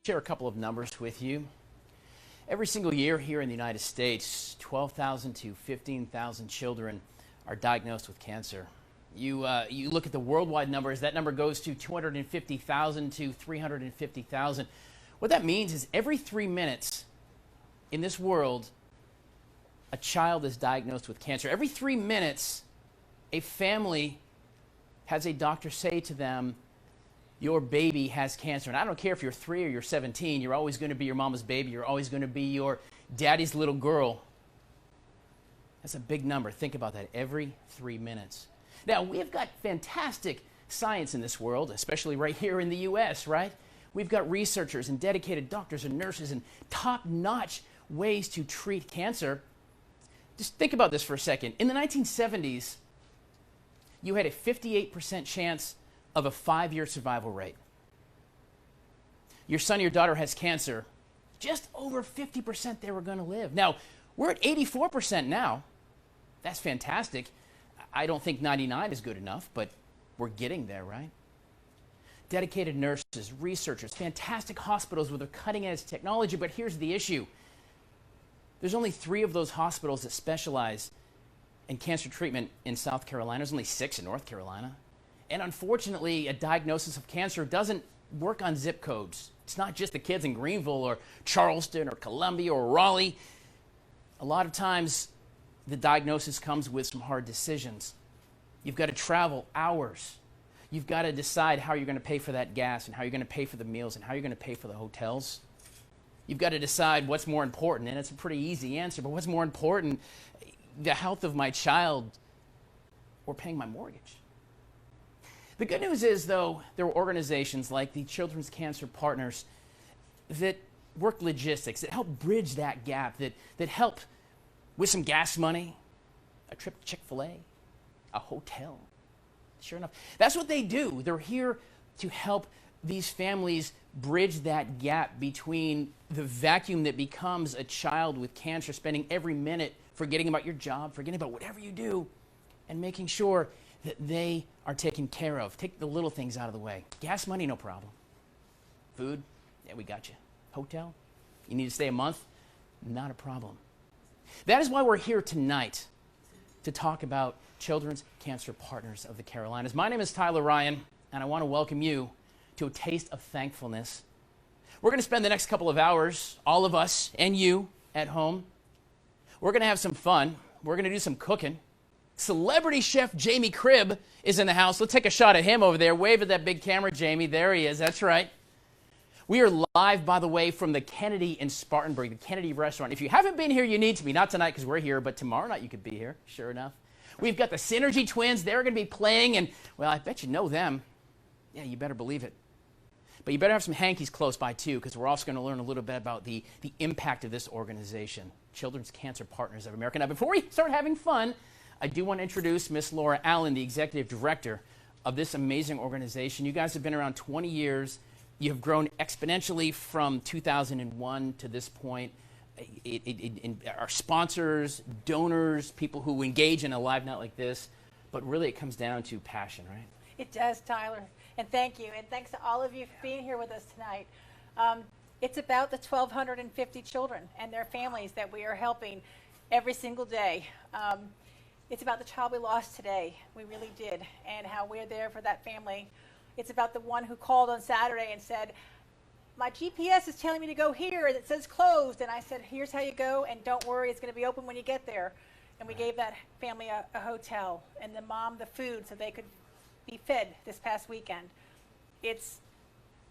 share a couple of numbers with you. Every single year here in the United States, 12,000 to 15,000 children are diagnosed with cancer. You look at the worldwide numbers, that number goes to 250,000 to 350,000. What that means is every 3 minutes in this world, a child is diagnosed with cancer. Every 3 minutes, a family has a doctor say to them, your baby has cancer. And I don't care if you're 3 or you're 17, you're always going to be your mama's baby. You're always going to be your daddy's little girl. That's a big number. Think about that, every 3 minutes. Now, we've got fantastic science in this world, especially right here in the U.S., right? We've got researchers and dedicated doctors and nurses and top-notch ways to treat cancer. Just think about this for a second. In the 1970s, you had a 58% chance of a 5-year survival rate. Your son or your daughter has cancer, just over 50% they were going to live. Now, we're at 84% now. That's fantastic. I don't think 99 is good enough, but we're getting there, right? Dedicated nurses, researchers, fantastic hospitals with their cutting-edge technology, but here's the issue. There's only 3 of those hospitals that specialize in cancer treatment in South Carolina. There's only 6 in North Carolina. And unfortunately, a diagnosis of cancer doesn't work on zip codes. It's not just the kids in Greenville or Charleston or Columbia or Raleigh. A lot of times, the diagnosis comes with some hard decisions. You've got to travel hours. You've got to decide how you're going to pay for that gas and how you're going to pay for the meals and how you're going to pay for the hotels. You've got to decide what's more important, and it's a pretty easy answer, but what's more important, the health of my child or paying my mortgage? The good news is, though, there are organizations like the Children's Cancer Partners that work logistics, that help bridge that gap, that help with some gas money, a trip to Chick-fil-A, a hotel. Sure enough, that's what they do. They're here to help these families bridge that gap between the vacuum that becomes a child with cancer, spending every minute forgetting about your job, forgetting about whatever you do, and making sure that they are taken care of. Take the little things out of the way. Gas money, no problem. Food, yeah, we got you. Hotel, you need to stay a month, not a problem. That is why we're here tonight to talk about Children's Cancer Partners of the Carolinas. My name is Tyler Ryan, and I want to welcome you to a taste of thankfulness. We're going to spend the next couple of hours, all of us and you at home. We're going to have some fun. We're going to do some cooking. Celebrity chef Jamie Cribb is in the house. Let's take a shot at him over there. Wave at that big camera, Jamie. There he is. That's right. We are live, by the way, from the Kennedy in Spartanburg, the Kennedy restaurant. If you haven't been here, you need to be. Not tonight because we're here, but tomorrow night you could be here, sure enough. We've got the Synergy twins. They're going to be playing, and, well, I bet you know them. Yeah, you better believe it. But you better have some hankies close by, too, because we're also going to learn a little bit about the impact of this organization, Children's Cancer Partners of America. Now, before we start having fun, I do want to introduce Miss Laura Allen, the executive director of this amazing organization. You guys have been around 20 years. You have grown exponentially from 2001 to this point. Our sponsors, donors, people who engage in a live night like this, but really it comes down to passion, right? It does, Tyler, and thank you, and thanks to all of you for being here with us tonight. It's about the 1,250 children and their families that we are helping every single day. It's about the child we lost today, we really did, and how we're there for that family. It's about the one who called on Saturday and said, my GPS is telling me to go here and it says closed, and I said, here's how you go, and don't worry, it's going to be open when you get there. And we gave that family a hotel, and the mom the food so they could be fed this past weekend. It's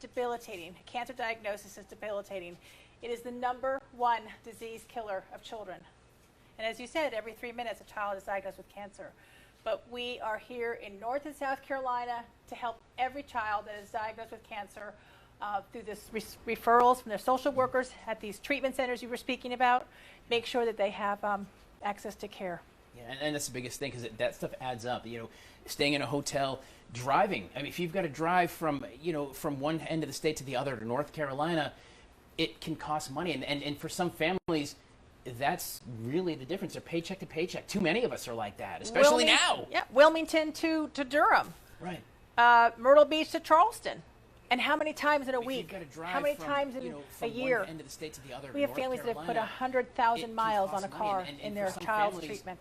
debilitating. Cancer diagnosis is debilitating. It is the #1 disease killer of children. And as you said, every 3 minutes a child is diagnosed with cancer. But we are here in North and South Carolina to help every child that is diagnosed with cancer through this referrals from their social workers at these treatment centers you were speaking about, make sure that they have access to care. Yeah, and that's the biggest thing, because that stuff adds up. You know, staying in a hotel, driving. I mean, if you've got to drive from one end of the state to the other, to North Carolina, it can cost money. And for some families, that's really the difference. They're paycheck to paycheck. Too many of us are like that, especially now. Yeah, Wilmington to Durham. Right. Myrtle Beach to Charleston. And how many times in a If you've week? got to drive How many from, times in you know, a from year? one end of the state to the other, We have North families that have put Carolina, 100,000 it miles can on a cost money, car and in for their some child's families, treatment.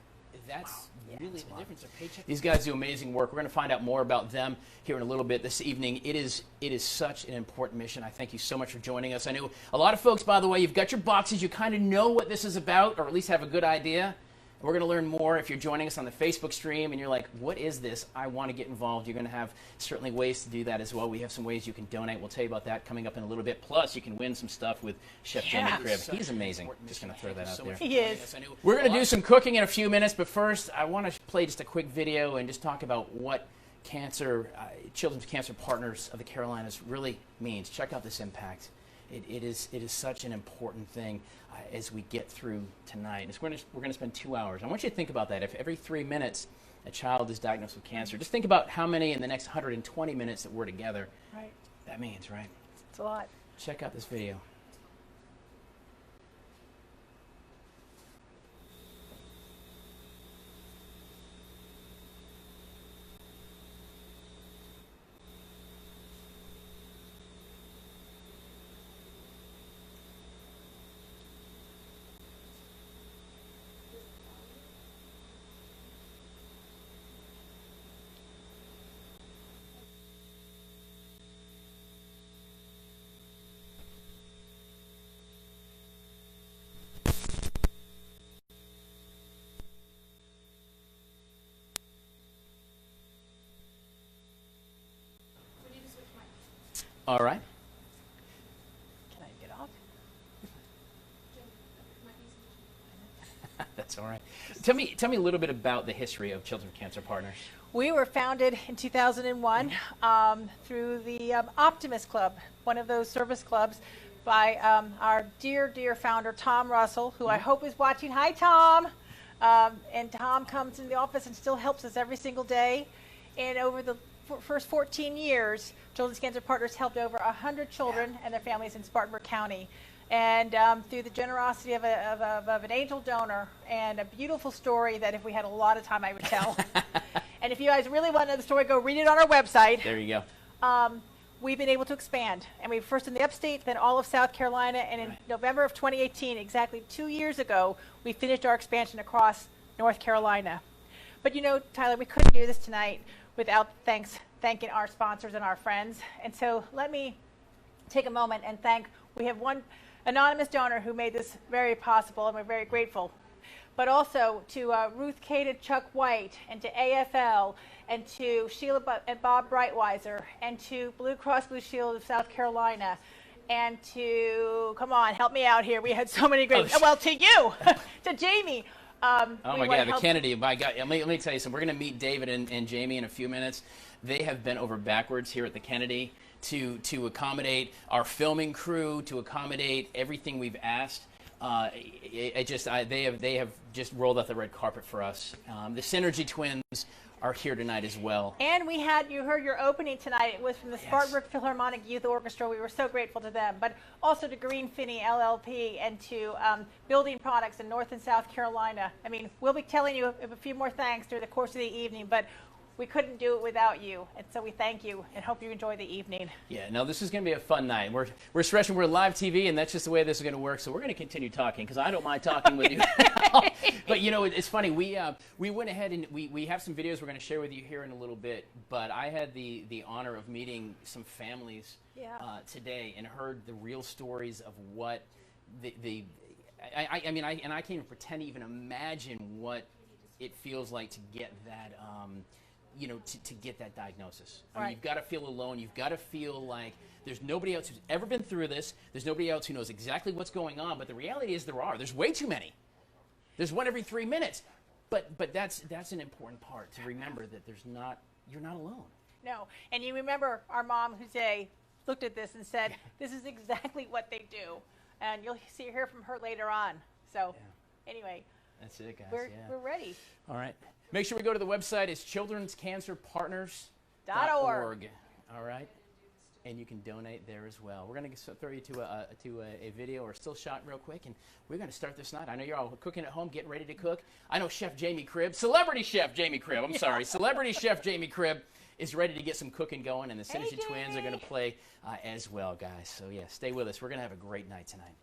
That's really the difference. Their paycheck. These guys do amazing work. We're going to find out more about them here in a little bit this evening. It is such an important mission. I thank you so much for joining us. I know a lot of folks, by the way, you've got your boxes. You kind of know what this is about, or at least have a good idea. We're going to learn more if you're joining us on the Facebook stream and you're like, what is this? I want to get involved. You're going to have certainly ways to do that as well. We have some ways you can donate. We'll tell you about that coming up in a little bit. Plus, you can win some stuff with Chef Jamie Cribb. He's amazing. Just going to throw that out there. He is. We're going to do some cooking in a few minutes, but first, I want to play just a quick video and just talk about what Children's Cancer Partners of the Carolinas really means. Check out this impact. It is such an important thing as we get through tonight. We're going to spend 2 hours. I want you to think about that. If every 3 minutes a child is diagnosed with cancer, just think about how many in the next 120 minutes that we're together. Right. That means, right? It's a lot. Check out this video. All right. Can I get off? That's all right. Tell me a little bit about the history of Children's Cancer Partners. We were founded in 2001 through the Optimist Club, one of those service clubs by our dear founder, Tom Russell, who I hope is watching. Hi, Tom. And Tom comes in the office and still helps us every single day. And over the first 14 years, Children's Cancer Partners helped over 100 children and their families in Spartanburg County. And through the generosity of an angel donor and a beautiful story that if we had a lot of time, I would tell. And if you guys really want to know the story, go read it on our website. There you go. We've been able to expand. And we first in the upstate, then all of South Carolina. And in November of 2018, exactly 2 years ago, we finished our expansion across North Carolina. But you know, Tyler, we couldn't do this tonight without thanking our sponsors and our friends. And so let me take a moment and we have one anonymous donor who made this very possible, and we're very grateful. But also to Ruth Kate and Chuck White, and to AFL, and to Sheila and Bob Brightweiser, and to Blue Cross Blue Shield of South Carolina, and to, come on, help me out here. We had so many great, well, to you, to Jamie. Oh my God, the Kennedy, my God. Let me tell you something. We're going to meet David and Jamie in a few minutes. They have bent over backwards here at the Kennedy to accommodate our filming crew, to accommodate everything we've asked. They have just rolled out the red carpet for us. The Synergy Twins are here tonight as well. And you heard your opening tonight. It was from the Spartanburg Philharmonic Youth Orchestra. We were so grateful to them. But also to Green Finney LLP and to Building Products in North and South Carolina. I mean, we'll be telling you a few more thanks through the course of the evening, but we couldn't do it without you. And so we thank you and hope you enjoy the evening. Yeah, no, this is going to be a fun night. We're stretching, we're live TV, and that's just the way this is going to work. So we're going to continue talking because I don't mind talking with you. But you know, it's funny. We went ahead and we have some videos we're going to share with you here in a little bit. But I had the honor of meeting some families today and heard the real stories of what I can't even pretend to even imagine what it feels like to get that. To get that diagnosis. I mean, you've got to feel alone. You've got to feel like there's nobody else who's ever been through this. There's nobody else who knows exactly what's going on. But the reality is there's way too many. There's one every 3 minutes. But that's an important part to remember that you're not alone. No, and you remember our mom, Jose, looked at this and said, this is exactly what they do. And you'll hear from her later on. So anyway. That's it, guys. We're ready. All right. Make sure we go to the website. It's childrenscancerpartners.org. All right. And you can donate there as well. We're going to throw you to a video or a still shot real quick, and we're going to start this night. I know you're all cooking at home, getting ready to cook. I know Chef Jamie Cribb, Celebrity Chef Jamie Cribb is ready to get some cooking going, and the Synergy Twins are Jamie. going to play as well, guys. So, yeah, stay with us. We're going to have a great night tonight.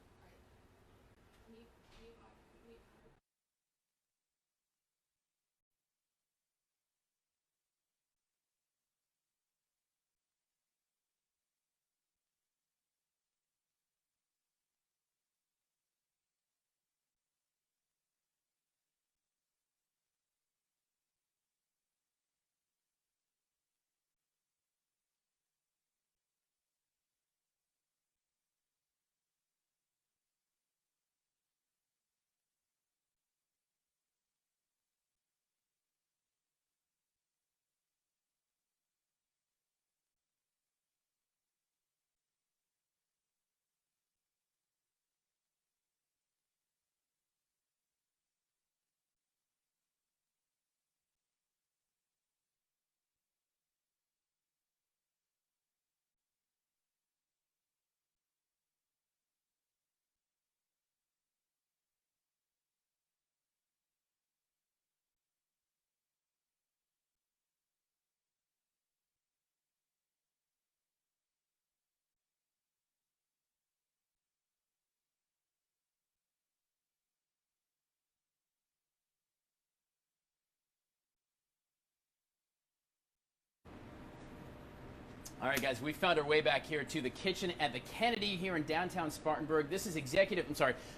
All right, guys, we found our way back here to the kitchen at the Kennedy here in downtown Spartanburg. This is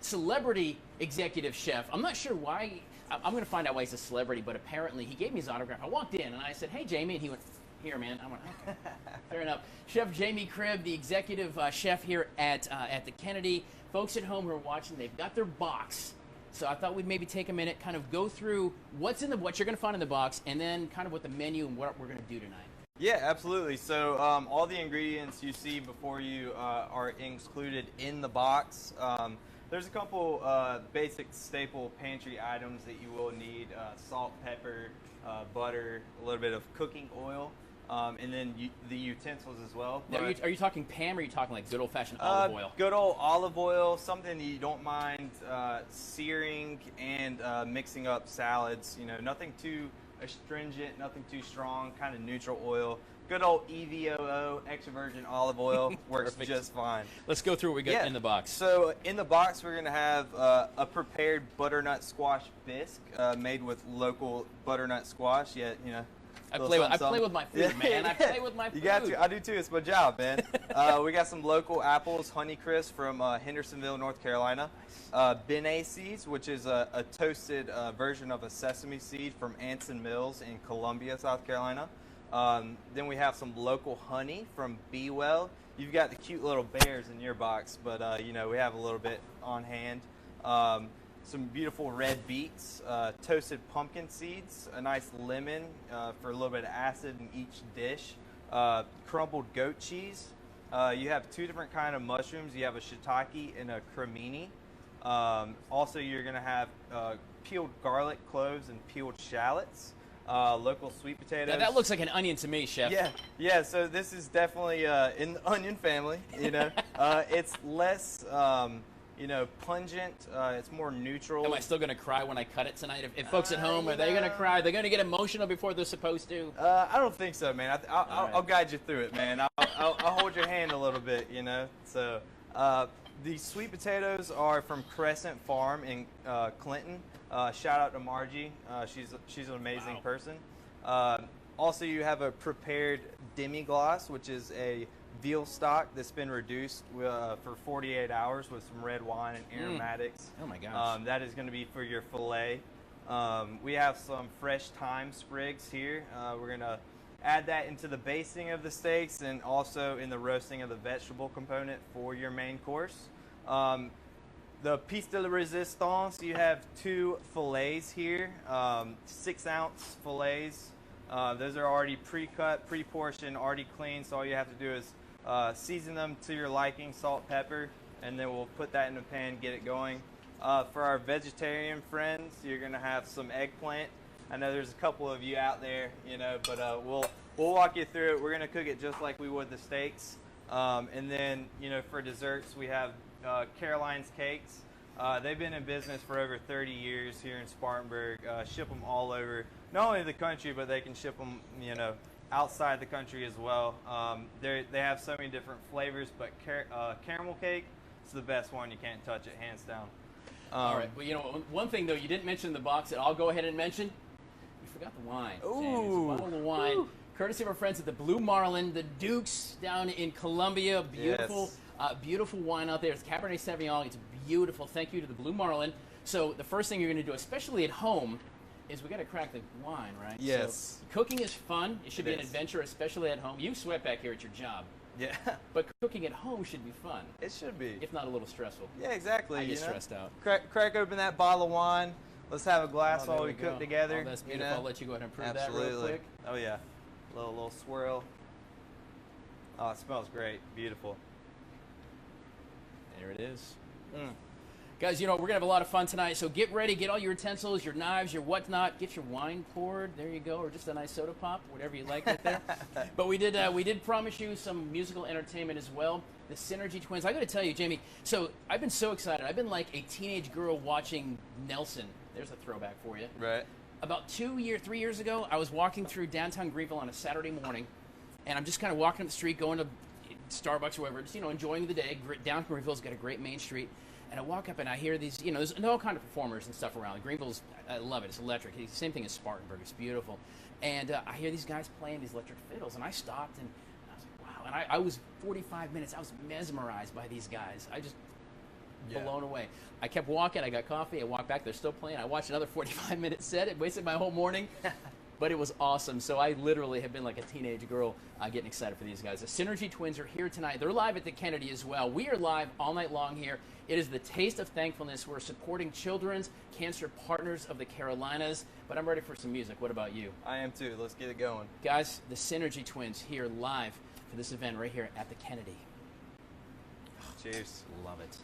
celebrity executive chef. I'm not sure why. I'm going to find out why he's a celebrity, but apparently he gave me his autograph. I walked in and I said, "Hey, Jamie," and he went, "Here, man." I went, "Okay, fair enough." Chef Jamie Cribb, the executive chef here at the Kennedy. Folks at home who are watching, they've got their box. So I thought we'd maybe take a minute, kind of go through what you're going to find in the box, and then kind of what the menu and what we're going to do tonight. Yeah, absolutely. So all the ingredients you see before you are included in the box. There's a couple basic staple pantry items that you will need: salt, pepper, butter, a little bit of cooking oil, and then the utensils as well. Now, are you talking Pam, or are you talking like good old-fashioned olive oil? Good old olive oil, something that you don't mind searing and mixing up salads. You know, nothing too astringent, nothing too strong, kind of neutral oil. Good old EVOO, extra virgin olive oil, works Perfect. just fine. Let's go through what we got in the box. So in the box, we're going to have a prepared butternut squash bisque made with local butternut squash. Yeah, you know. I play with my food, man. I play with my food. You got to. I do too. It's my job, man. We got some local apples, Honeycrisp from Hendersonville, North Carolina. Benet seeds, which is a toasted version of a sesame seed from Anson Mills in Columbia, South Carolina. Then we have some local honey from Be Well. You've got the cute little bears in your box, but you know, we have a little bit on hand. Some beautiful red beets, toasted pumpkin seeds, a nice lemon for a little bit of acid in each dish, crumbled goat cheese. You have two different kind of mushrooms. You have a shiitake and a cremini. Also, you're going to have peeled garlic, cloves, and peeled shallots. Local sweet potatoes. Now, that looks like an onion to me, Chef. Yeah. So this is definitely in the onion family. You know, it's less. You know, pungent. It's more neutral. Am I still going to cry when I cut it tonight? If folks at home, are they going to cry? Are they going to get emotional before they're supposed to? I don't think so, man. I'll guide you through it, man. I'll hold your hand a little bit, you know. So the sweet potatoes are from Crescent Farm in Clinton. Shout out to Margie. She's an amazing person. Also, you have a prepared demi-glace, which is a veal stock that's been reduced for 48 hours with some red wine and aromatics. Oh my gosh. That is going to be for your filet. We have some fresh thyme sprigs here. We're going to add that into the basting of the steaks and also in the roasting of the vegetable component for your main course. The piece de la resistance, you have two fillets here, 6-ounce fillets. Those are already pre-cut, pre-portioned, already clean, so all you have to do is season them to your liking, salt, pepper, and then we'll put that in the pan, get it going. For our vegetarian friends, you're going to have some eggplant. I know there's a couple of you out there, you know, but we'll walk you through it. We're going to cook it just like we would the steaks. And then, you know, for desserts, we have Caroline's Cakes. They've been in business for over 30 years here in Spartanburg. Ship them all over not only the country, but they can ship them, outside the country as well. They have so many different flavors, but caramel cake is the best one. You can't touch it, hands down. All right. Well, one thing, though, you didn't mention in the box that I'll go ahead and mention. You forgot the wine. Jamie. It's a bottle of wine. Ooh. Courtesy of our friends at the Blue Marlin, the Dukes down in Columbia. Beautiful, yes. Beautiful wine out there. It's Cabernet Sauvignon. It's beautiful. Thank you to the Blue Marlin. So the first thing you're going to do, especially at home, is we got to crack the wine, right? Yes. So cooking is fun. It should be an adventure, especially at home. You sweat back here at your job. Yeah. But cooking at home should be fun. It should be. If not a little stressful. Yeah, exactly. I get stressed out. Crack open that bottle of wine. Let's have a glass while we cook together. Oh, that's beautiful. I'll let you go ahead and prove that real quick. Oh, yeah. Little swirl. Oh, it smells great. Beautiful. There it is. Guys, we're going to have a lot of fun tonight, so get ready. Get all your utensils, your knives, your whatnot. Get your wine poured. There you go. Or just a nice soda pop, whatever you like right there. But we did promise you some musical entertainment as well. The Synergy Twins. I got to tell you, Jamie, so I've been so excited. I've been like a teenage girl watching Nelson. There's a throwback for you. Right. About 3 years ago, I was walking through downtown Greenville on a Saturday morning, and I'm just kind of walking up the street, going to Starbucks or whatever, just, enjoying the day. Downtown Greenville's got a great main street. And I walk up and I hear these, there's all kind of performers and stuff around. Greenville's, I love it. It's electric. It's the same thing as Spartanburg. It's beautiful. And I hear these guys playing these electric fiddles. And I stopped and I was like, wow. And I was 45 minutes. I was mesmerized by these guys. I just blown away. I kept walking. I got coffee. I walked back. They're still playing. I watched another 45-minute set. It wasted my whole morning. But it was awesome. So I literally have been like a teenage girl getting excited for these guys. The Synergy Twins are here tonight. They're live at the Kennedy as well. We are live all night long here. It is the Taste of Thankfulness. We're supporting Children's Cancer Partners of the Carolinas. But I'm ready for some music. What about you? I am too. Let's get it going. Guys, the Synergy Twins here live for this event right here at the Kennedy. Cheers. Love it.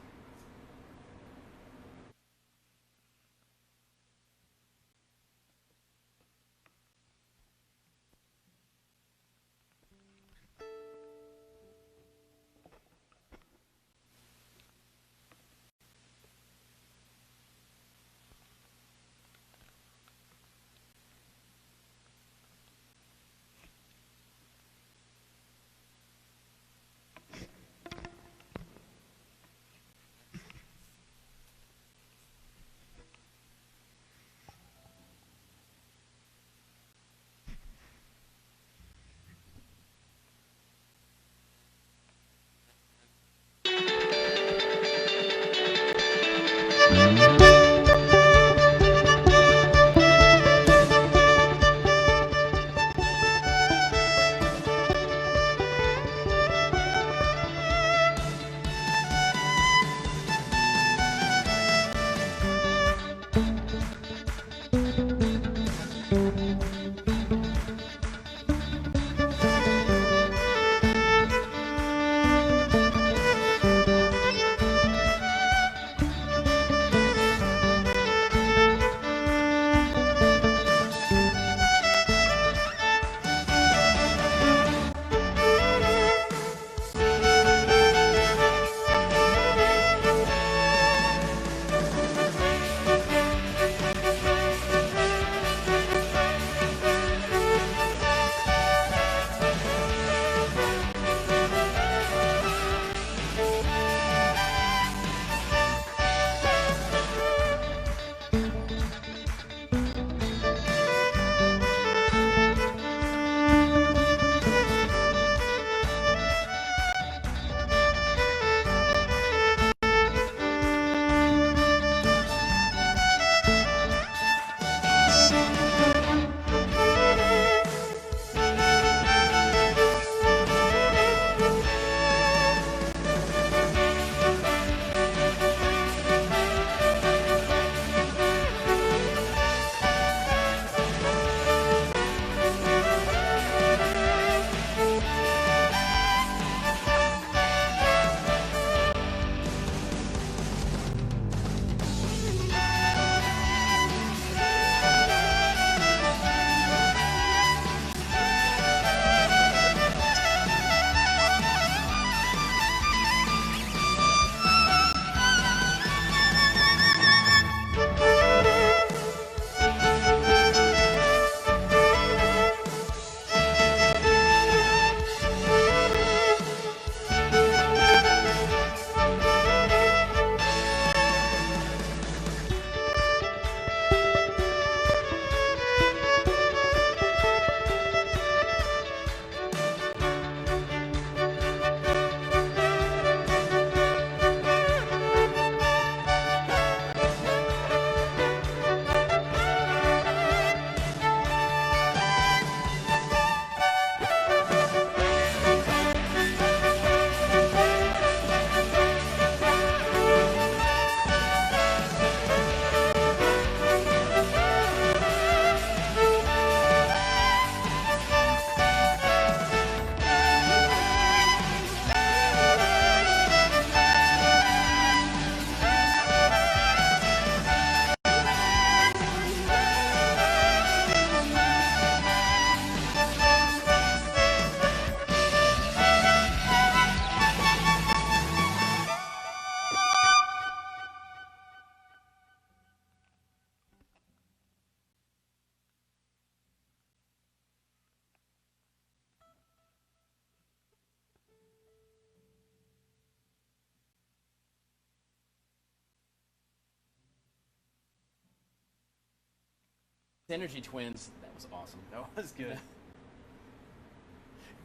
Synergy Twins, that was awesome. That was good.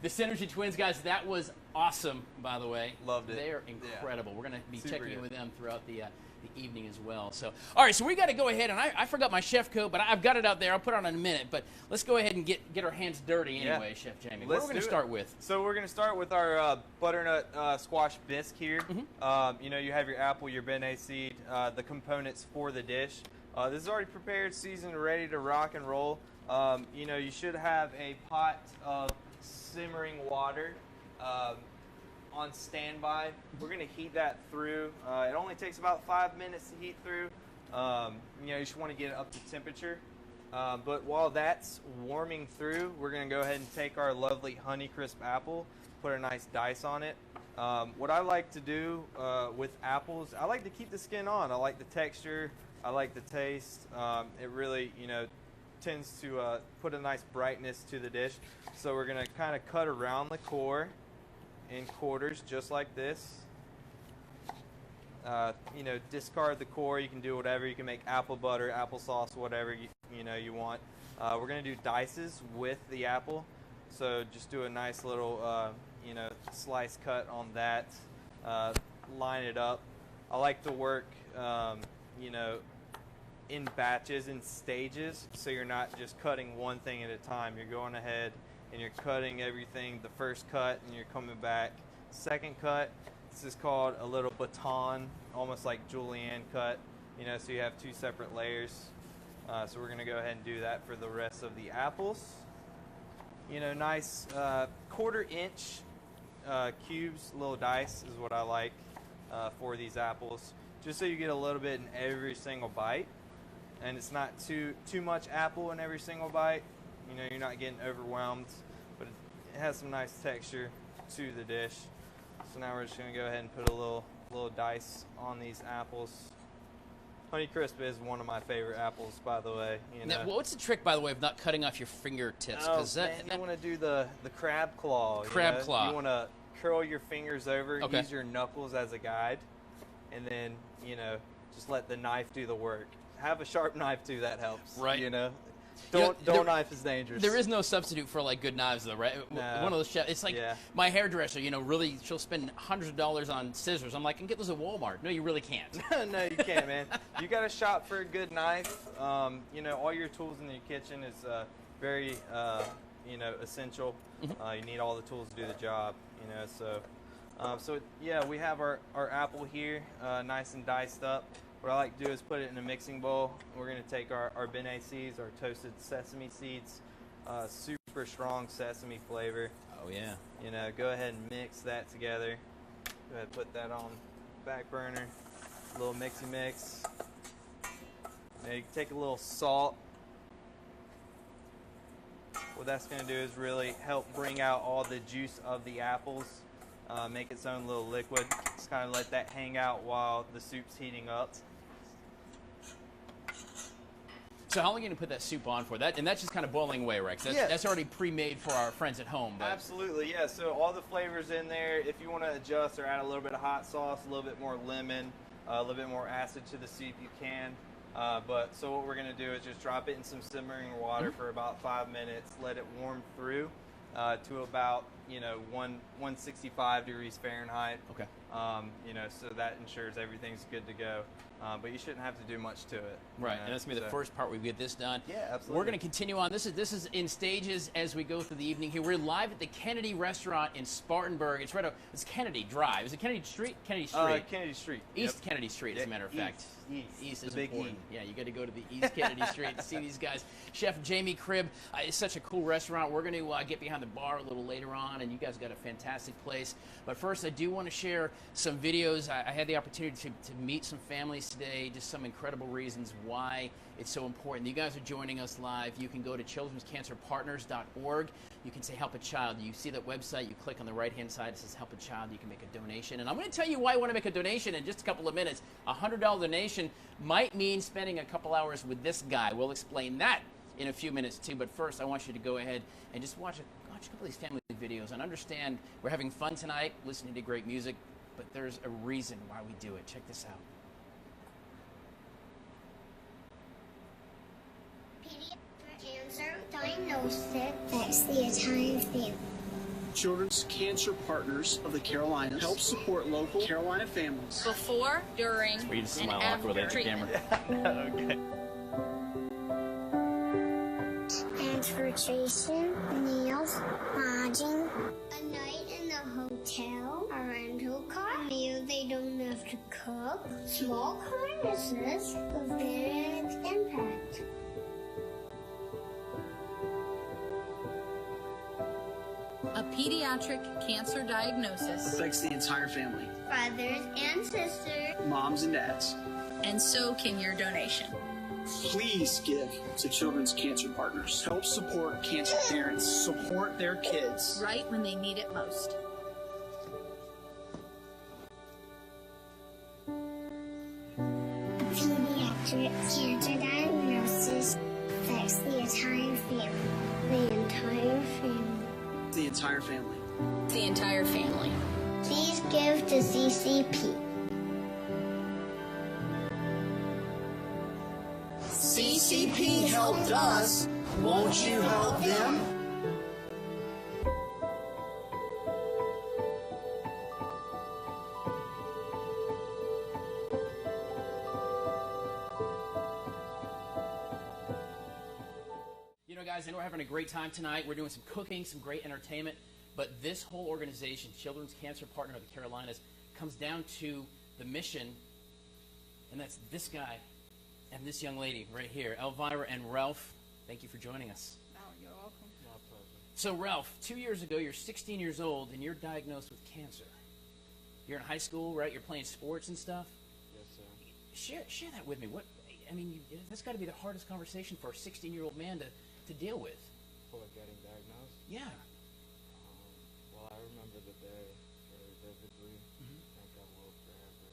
The Synergy Twins, guys, that was awesome, by the way. Loved it. They are incredible. We're going to be Super checking in good. with them throughout the evening as well. So, all right, so we got to go ahead, and I forgot my chef coat, but I've got it out there. I'll put it on in a minute, but let's go ahead and get our hands dirty anyway, Chef Jamie. What are we going to start with? So we're going to start with our butternut squash bisque here. You know, you have your apple, your bene seed, the components for the dish. This is already prepared, seasoned, ready to rock and roll. You know, you should have a pot of simmering water on standby. We're going to heat that through. It only takes about 5 minutes to heat through. You know, you just want to get it up to temperature. But while that's warming through, we're going to go ahead and take our lovely Honeycrisp apple, put a nice dice on it. What I like to do with apples, I like to keep the skin on. I like the texture. I like the taste. It really, you know, tends to put a nice brightness to the dish. So we're going to kind of cut around the core in quarters just like this. You know, discard the core. You can do whatever. You can make apple butter, applesauce, whatever you know you want. We're going to do dices with the apple. So just do a nice little you know, slice cut on that. Line it up. I like to work you know, in batches, in stages, so you're not just cutting one thing at a time. You're going ahead and you're cutting everything, the first cut, and you're coming back. Second cut, this is called a little baton, almost like julienne cut, you know, so you have two separate layers. So we're going to go ahead and do that for the rest of the apples. You know, nice 1/4 inch cubes, little dice is what I like for these apples, just so you get a little bit in every single bite. And it's not too much apple in every single bite. You know, you're not getting overwhelmed, but it has some nice texture to the dish. So now we're just going to go ahead and put a little dice on these apples. Honeycrisp is one of my favorite apples, by the way. You know. Now, what's the trick, by the way, of not cutting off your fingertips? Oh, man, you want to do the crab claw. Crab claw. You want to curl your fingers over, okay. Use your knuckles as a guide, and then, you know, just let the knife do the work. Have a sharp knife too, that helps. Right. You know, Dull knife is dangerous. There is no substitute for like good knives, though, right? No. One of those chefs. It's like my hairdresser. You know, really, she'll spend hundreds of dollars on scissors. I'm like, I can get those at Walmart. No, you really can't. No, you can't, man. You got to shop for a good knife. You know, all your tools in your kitchen is very, you know, essential. You need all the tools to do the job. You know, so yeah, we have our apple here, nice and diced up. What I like to do is put it in a mixing bowl. We're going to take our bene seeds, our toasted sesame seeds, super strong sesame flavor. Oh, yeah. You know, go ahead and mix that together. Go ahead and put that on back burner. A little mixy mix. Now you can take a little salt. What that's going to do is really help bring out all the juice of the apples. Make its own little liquid. Just kind of let that hang out while the soup's heating up. So how long are you going to put that soup on for? And that's just kind of boiling away, Rex. That's already pre-made for our friends at home. But. Absolutely, yeah. So all the flavors in there. If you want to adjust or add a little bit of hot sauce, a little bit more lemon, a little bit more acid to the soup, you can. So what we're going to do is just drop it in some simmering water for about 5 minutes. Let it warm through to about 165 degrees Fahrenheit. Okay. You know, so that ensures everything's good to go. But you shouldn't have to do much to it. Right, you know? and that's going to be the first part we get this done. Yeah, absolutely. We're going to continue on. This is in stages as we go through the evening here. We're live at the Kennedy Restaurant in Spartanburg. It's Kennedy Drive. Is it Kennedy Street? Kennedy Street. Kennedy Street. East Kennedy Street, as a matter of fact. East is big important. E. Yeah, you got to go to the East Kennedy Street to see these guys. Chef Jamie Cribb, it's such a cool restaurant. We're going to get behind the bar a little later on, and you guys got a fantastic place. But first, I do want to share some videos. I had the opportunity to meet some families today, just some incredible reasons why it's so important. You guys are joining us live. You can go to childrenscancerpartners.org. You can say help a child. You see that website, you click on the right-hand side, it says help a child. You can make a donation. And I'm going to tell you why I want to make a donation in just a couple of minutes. A $100 donation might mean spending a couple hours with this guy. We'll explain that in a few minutes too. But first, I want you to go ahead and just watch a couple of these family videos and understand we're having fun tonight, listening to great music, but there's a reason why we do it. Check this out. Children's Cancer Partners of the Carolinas help support local Carolina families before, during, For you to and smile after awkwardly at the treatment. camera. Okay. Transportation, meals, lodging, a night in the hotel, a rental car, a meal they don't have to cook, small kindnesses of big impact. A pediatric cancer diagnosis, affects the entire family, Brothers and sisters, moms and dads. and so can your donation. Please give to Children's Cancer Partners. Help support cancer parents. Support their kids. Right when they need it most. pediatric cancer diagnosis affects the entire family. The entire family. The entire family. The entire family. Please give to CCP. CCP helped us. Won't you help them? You know, guys, I know we're having a great time tonight. We're doing some cooking, some great entertainment, but this whole organization, Children's Cancer Partner of the Carolinas, comes down to the mission, and that's this guy and this young lady right here, Elvira and Ralph. Thank you for joining us. Oh, you're welcome. So, Ralph, 2 years ago, you're 16 years old, and you're diagnosed with cancer. You're in high school, right? You're playing sports and stuff. Yes, sir. Share that with me. That's got to be the hardest conversation for a 16-year-old man to deal with. For getting diagnosed? Yeah. Well, I remember the day very vividly. I think I will forever.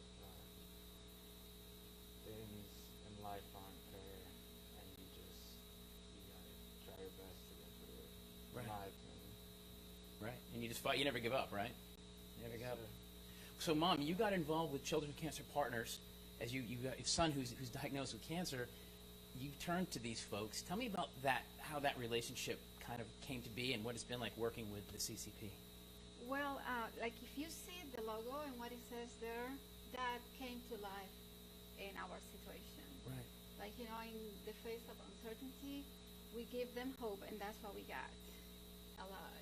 Things in life aren't fair, and you gotta try your best to get through it. Right. In my opinion. Right. And you just fight. You never give up, right? Never give up. Sir. So, Mom, you got involved with Children's Cancer Partners as you got your son who's diagnosed with cancer. You turned to these folks. Tell me about that, how that relationship kind of came to be and what it's been like working with the CCP. Well, like if you see the logo and what it says there, that came to life in our situation. Right. Like, you know, in the face of uncertainty, we give them hope, and that's what we got a lot.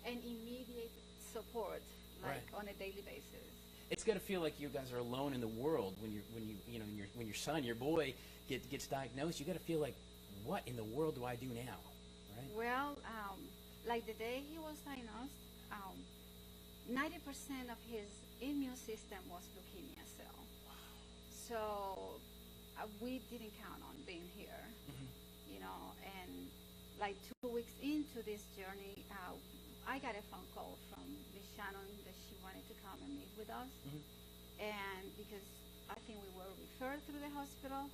And immediate support, like Right. on a daily basis. It's got to feel like you guys are alone in the world when your son, your boy, gets diagnosed. You got to feel like, what in the world do I do now, right? Well, like the day he was diagnosed, 90% of his immune system was leukemia cell. Wow. So we didn't count on being here, you know, and like 2 weeks into this journey, I got a phone call from Miss Shannon that she wanted to come and meet with us. And because I think we were referred through the hospital,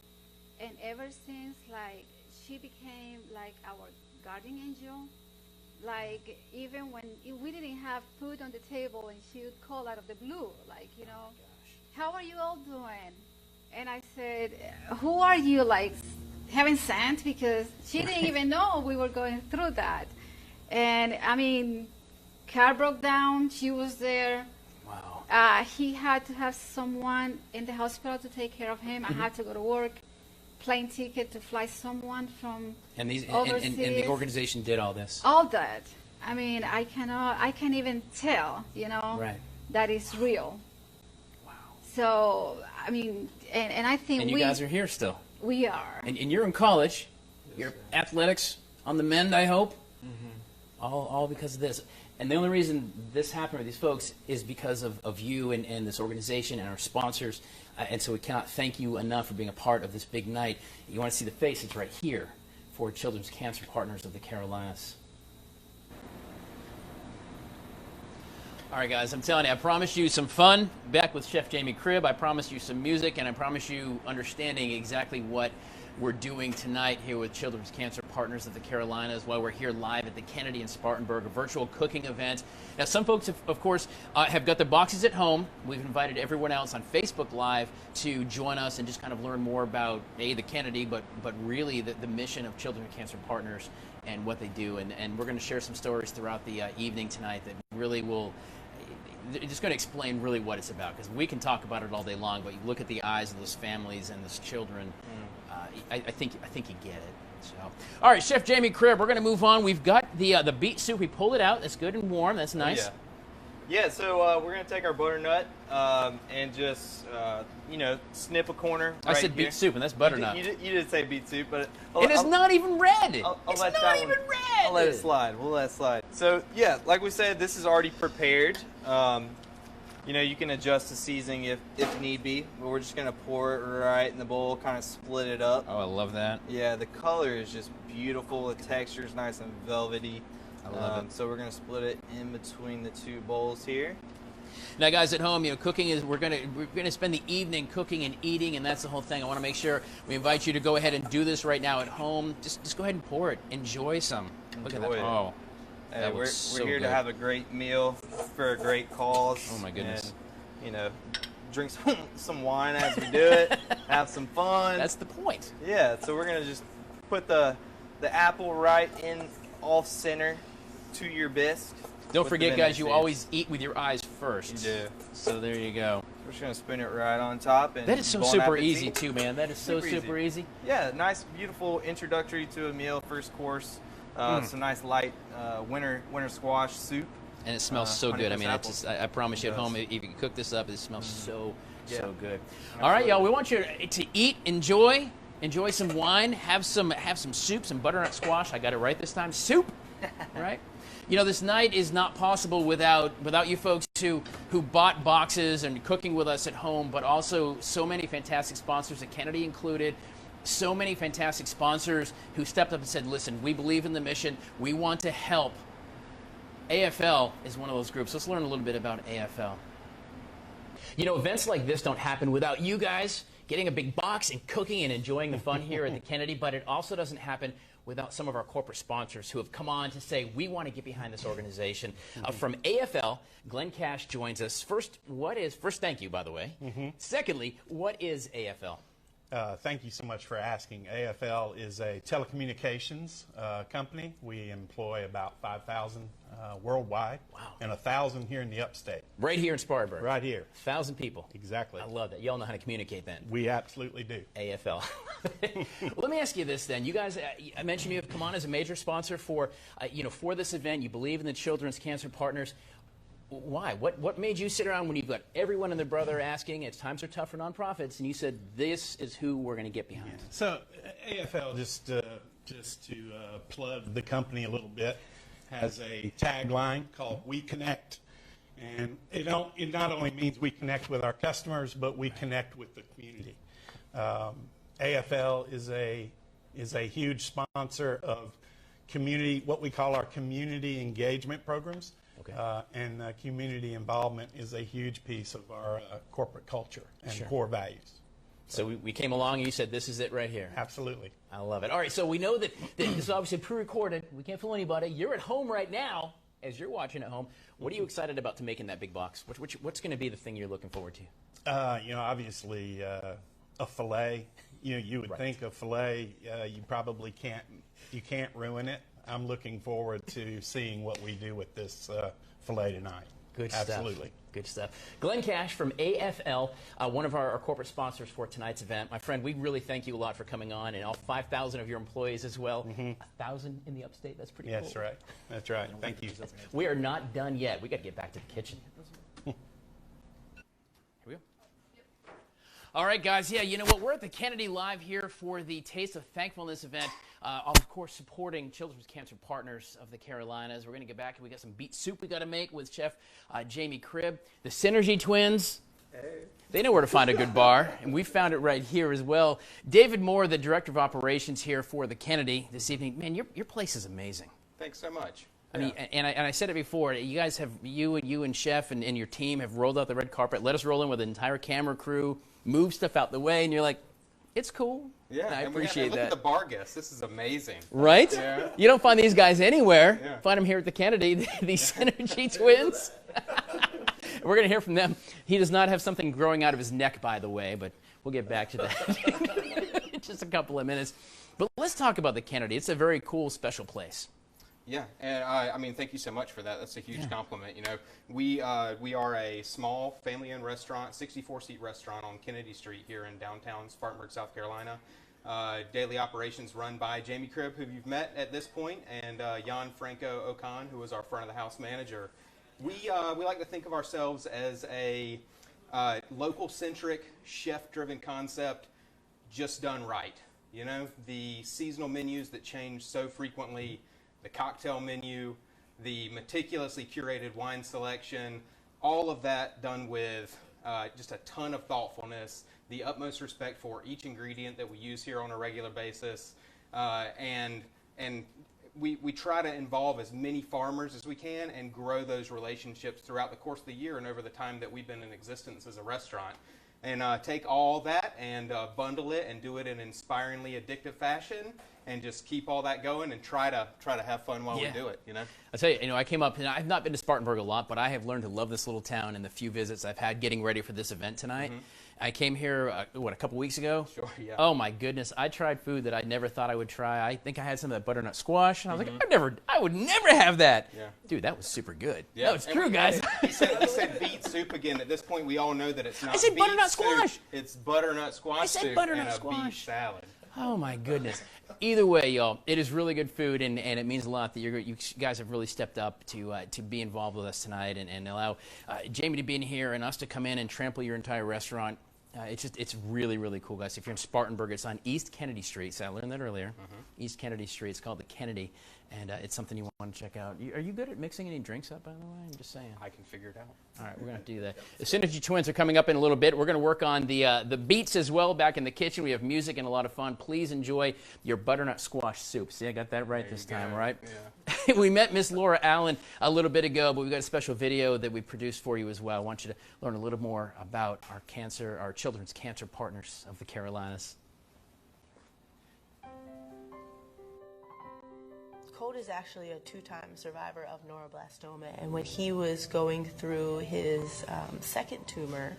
and ever since, like, she became like our guardian angel. Like, even when we didn't have food on the table, and she would call out of the blue, like, you know, how are you all doing? And I said, who are you, like, heaven sent? Because she didn't even know we were going through that. And I mean, car broke down, she was there. Wow. He had to have someone in the hospital to take care of him. I had to go to work, plane ticket to fly someone from And these overseas. and the organization did all this. All that. I mean, I can't even tell, you know, Right. that is real. Wow. So, I mean, and I think And you guys are here still. we are. And you're in college. Yes, Your sir. athletics on the mend, I hope. All because of this. And the only reason this happened with these folks is because of you and this organization and our sponsors. And so we cannot thank you enough for being a part of this big night. You want to see the face? It's right here for Children's Cancer Partners of the Carolinas. All right, guys, I'm telling you, I promised you some fun back with Chef Jamie Cribb. I promised you some music, and I promised you understanding exactly what we're doing tonight here with Children's Cancer Partners of the Carolinas while we're here live at the Kennedy in Spartanburg, a virtual cooking event. Now, some folks, of course, have got their boxes at home. We've invited everyone else on Facebook Live to join us and just kind of learn more about, the Kennedy, but really the mission of Children's Cancer Partners and what they do. And we're going to share some stories throughout the evening tonight that really will just going to explain really what it's about, because we can talk about it all day long, but you look at the eyes of those families and those children, I think you get it. So, all right, Chef Jamie Cribb, we're going to move on. We've got the beet soup. We pulled it out. That's good and warm. That's nice. Yeah, so we're going to take our butternut and just, snip a corner I said here. beet soup, and that's butternut. You did say beet soup, but... It is not even red. It's not even red. I'll let it slide. We'll let it slide. So, yeah, like we said, this is already prepared. You can adjust the seasoning if need be, but we're just going to pour it right in the bowl, kind of split it up. Oh, I love that. Yeah, the color is just beautiful. The texture is nice and velvety. I love it. So we're going to split it in between the two bowls here. Now, guys at home, cooking is we're gonna spend the evening cooking and eating, and that's the whole thing. I want to make sure we invite you to go ahead and do this right now at home. Just go ahead and pour it. Enjoy some. Look at that. Enjoy it. Oh, that we're looks so here good. to have a great meal for a great cause. Oh my goodness. And, drink some wine as we do it. Have some fun. That's the point. Yeah. So we're gonna just put the apple right in off center to your bisque. Don't forget, guys, you seeds. always eat with your eyes first. You do. So there you go. We're just gonna spin it right on top. And That is so bon super appetit. easy too, man. That is so super easy. Yeah, nice, beautiful introductory to a meal, first course. Some nice light winter squash soup. And it smells so good. I mean, apples. I promise you at home, if you can cook this up, it smells so good. Absolutely. All right, y'all. We want you to eat, enjoy some wine, have some soup, some butternut squash. I got it right this time. Soup, right? This night is not possible without you folks who bought boxes and cooking with us at home, but also so many fantastic sponsors, at Kennedy included. So many fantastic sponsors who stepped up and said, listen, we believe in the mission. We want to help. AFL is one of those groups. Let's learn a little bit about AFL. Events like this don't happen without you guys getting a big box and cooking and enjoying the fun here at the Kennedy, but it also doesn't happen without some of our corporate sponsors who have come on to say, we want to get behind this organization. From AFL, Glenn Cash joins us. First, thank you, by the way. Secondly, what is AFL? Thank you so much for asking. AFL is a telecommunications company. We employ about 5,000 worldwide. Wow. And 1,000 here in the upstate. Right here in Spartanburg. Right here. 1,000 people. Exactly. I love that. Y'all know how to communicate then. We absolutely do. AFL. Well, let me ask you this then. You guys, I mentioned you have come on as a major sponsor for this event. You believe in the Children's Cancer Partners. Why? What made you sit around when you've got everyone and their brother asking, it's times are tough for nonprofits, and you said, this is who we're going to get behind? So AFL, just to plug the company a little bit, has a tagline called We Connect. And it not only means we connect with our customers, but we connect with the community. AFL is a huge sponsor of community, what we call our community engagement programs. Okay. And community involvement is a huge piece of our corporate culture and core values. So we came along and you said, this is it right here. Absolutely. I love it. All right, so we know that this is obviously pre-recorded. We can't fool anybody. You're at home right now. As you're watching at home, what are you excited about to make in that big box? What's going to be the thing you're looking forward to? Obviously a filet. You would think a filet, you probably can't ruin it. I'm looking forward to seeing what we do with this filet tonight. Good stuff. Absolutely. Good stuff. Glenn Cash from AFL, one of our corporate sponsors for tonight's event. My friend, we really thank you a lot for coming on, and all 5,000 of your employees as well. 1,000 in the upstate, that's pretty cool. That's right. That's right. Thank you. We are not done yet. We got to get back to the kitchen. Here we go. All right, guys. Yeah, you know what? We're at the Kennedy Live here for the Taste of Thankfulness event. Of course, supporting Children's Cancer Partners of the Carolinas. We're going to get back and we got some beet soup we got to make with Chef Jamie Cribb. The Synergy Twins. Hey. They know where to find a good bar, and we found it right here as well. David Moore, the Director of Operations here for the Kennedy this evening. Man, your place is amazing. Thanks so much. I mean, and I said it before. You guys have you and Chef and your team have rolled out the red carpet, let us roll in with an entire camera crew, move stuff out the way, and you're like, it's cool. Yeah, and I and appreciate look that. at the bar guests. This is amazing. Right? Yeah. You don't find these guys anywhere. Yeah. Find them here at the Kennedy, these Synergy Twins. We're going to hear from them. He does not have something growing out of his neck, by the way, but we'll get back to that. just a couple of minutes. But let's talk about the Kennedy. It's a very cool, special place. Yeah, and I mean, thank you so much for that. That's a huge compliment. You know, we are a small family-owned restaurant, 64-seat restaurant on Kennedy Street here in downtown Spartanburg, South Carolina. Daily operations run by Jamie Cribb, who you've met at this point, and Jan Franco Ocon, who is our front-of-the-house manager. We like to think of ourselves as a local-centric, chef-driven concept, just done right. You know, the seasonal menus that change so frequently, the cocktail menu, the meticulously curated wine selection, all of that done with just a ton of thoughtfulness, the utmost respect for each ingredient that we use here on a regular basis, and we try to involve as many farmers as we can and grow those relationships throughout the course of the year and over the time that we've been in existence as a restaurant. And take all that and bundle it and do it in an inspiringly addictive fashion, and just keep all that going and try to have fun while we do it. You know, I'll tell you, I came up, and I've not been to Spartanburg a lot, but I have learned to love this little town in the few visits I've had getting ready for this event tonight. I came here, a couple weeks ago? Sure, yeah. Oh my goodness, I tried food that I never thought I would try. I think I had some of that butternut squash, and I was like, I would never have that. Yeah. Dude, that was super good. Yeah. No, it's true, guys. He said beet soup again. At this point, we all know that it's not. I said beet butternut soup. squash. It's butternut squash I said soup butternut and a squash. beet salad. Oh my goodness. Either way, y'all, it is really good food, and it means a lot that you guys have really stepped up to be involved with us tonight and allow Jamie to be in here and us to come in and trample your entire restaurant. It's really, really cool, guys. If you're in Spartanburg, it's on East Kennedy Street. So I learned that earlier. East Kennedy Street. It's called the Kennedy, and it's something you want to check out. Are you good at mixing any drinks up, by the way? I'm just saying. I can figure it out. All right, we're going to do that. The Synergy Twins are coming up in a little bit. We're going to work on the beats as well back in the kitchen. We have music and a lot of fun. Please enjoy your butternut squash soup. See, I got that right this time, right? Yeah. We met Miss Laura Allen a little bit ago, but we've got a special video that we produced for you as well. I want you to learn a little more about our children's cancer partners of the Carolinas. Colt is actually a two-time survivor of neuroblastoma, and when he was going through his second tumor,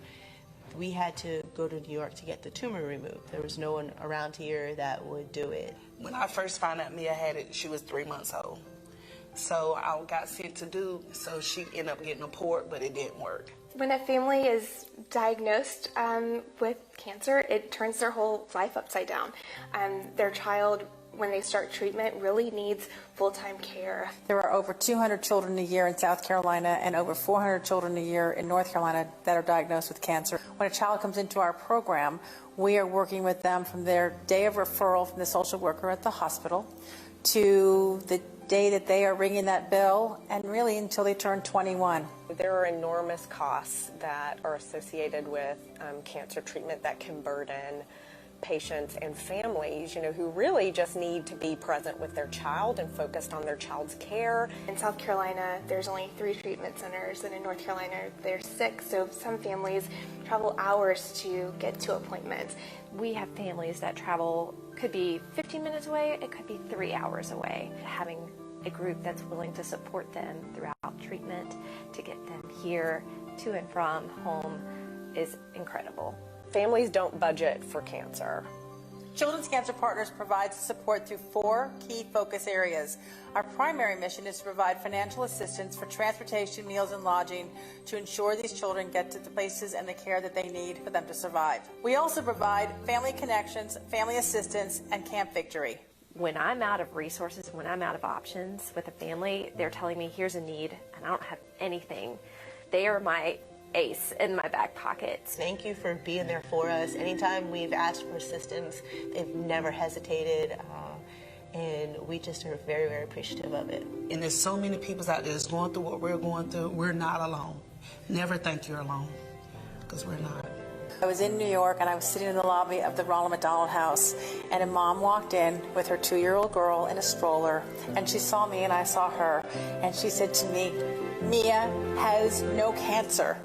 we had to go to New York to get the tumor removed. There was no one around here that would do it. When I first found out Mia had it, she was 3 months old. So I got sent to do, so she ended up getting a port, but it didn't work. When a family is diagnosed with cancer, it turns their whole life upside down. Their child, when they start treatment, really needs full-time care. There are over 200 children a year in South Carolina and over 400 children a year in North Carolina that are diagnosed with cancer. When a child comes into our program, we are working with them from their day of referral from the social worker at the hospital to the day that they are ringing that bell, and really until they turn 21. There are enormous costs that are associated with cancer treatment that can burden patients and families, who really just need to be present with their child and focused on their child's care. In South Carolina, there's only 3 treatment centers, and in North Carolina, there's 6, so some families travel hours to get to appointments. We have families that travel, could be 15 minutes away, it could be 3 hours away. Having a group that's willing to support them throughout treatment, to get them here, to and from home, is incredible. Families don't budget for cancer. Children's Cancer Partners provides support through 4 key focus areas. Our primary mission is to provide financial assistance for transportation, meals, and lodging to ensure these children get to the places and the care that they need for them to survive. We also provide family connections, family assistance, and Camp Victory. When I'm out of resources, when I'm out of options with a family, they're telling me, here's a need, and I don't have anything. They are my ace in my back pocket. Thank you for being there for us. Anytime we've asked for assistance, they've never hesitated, and we just are very, very appreciative of it. And there's so many people out there that's going through what we're going through. We're not alone. Never think you're alone, because we're not. I was in New York, and I was sitting in the lobby of the Ronald McDonald House, and a mom walked in with her 2-year-old girl in a stroller, and she saw me and I saw her, and she said to me, "Mia has no cancer."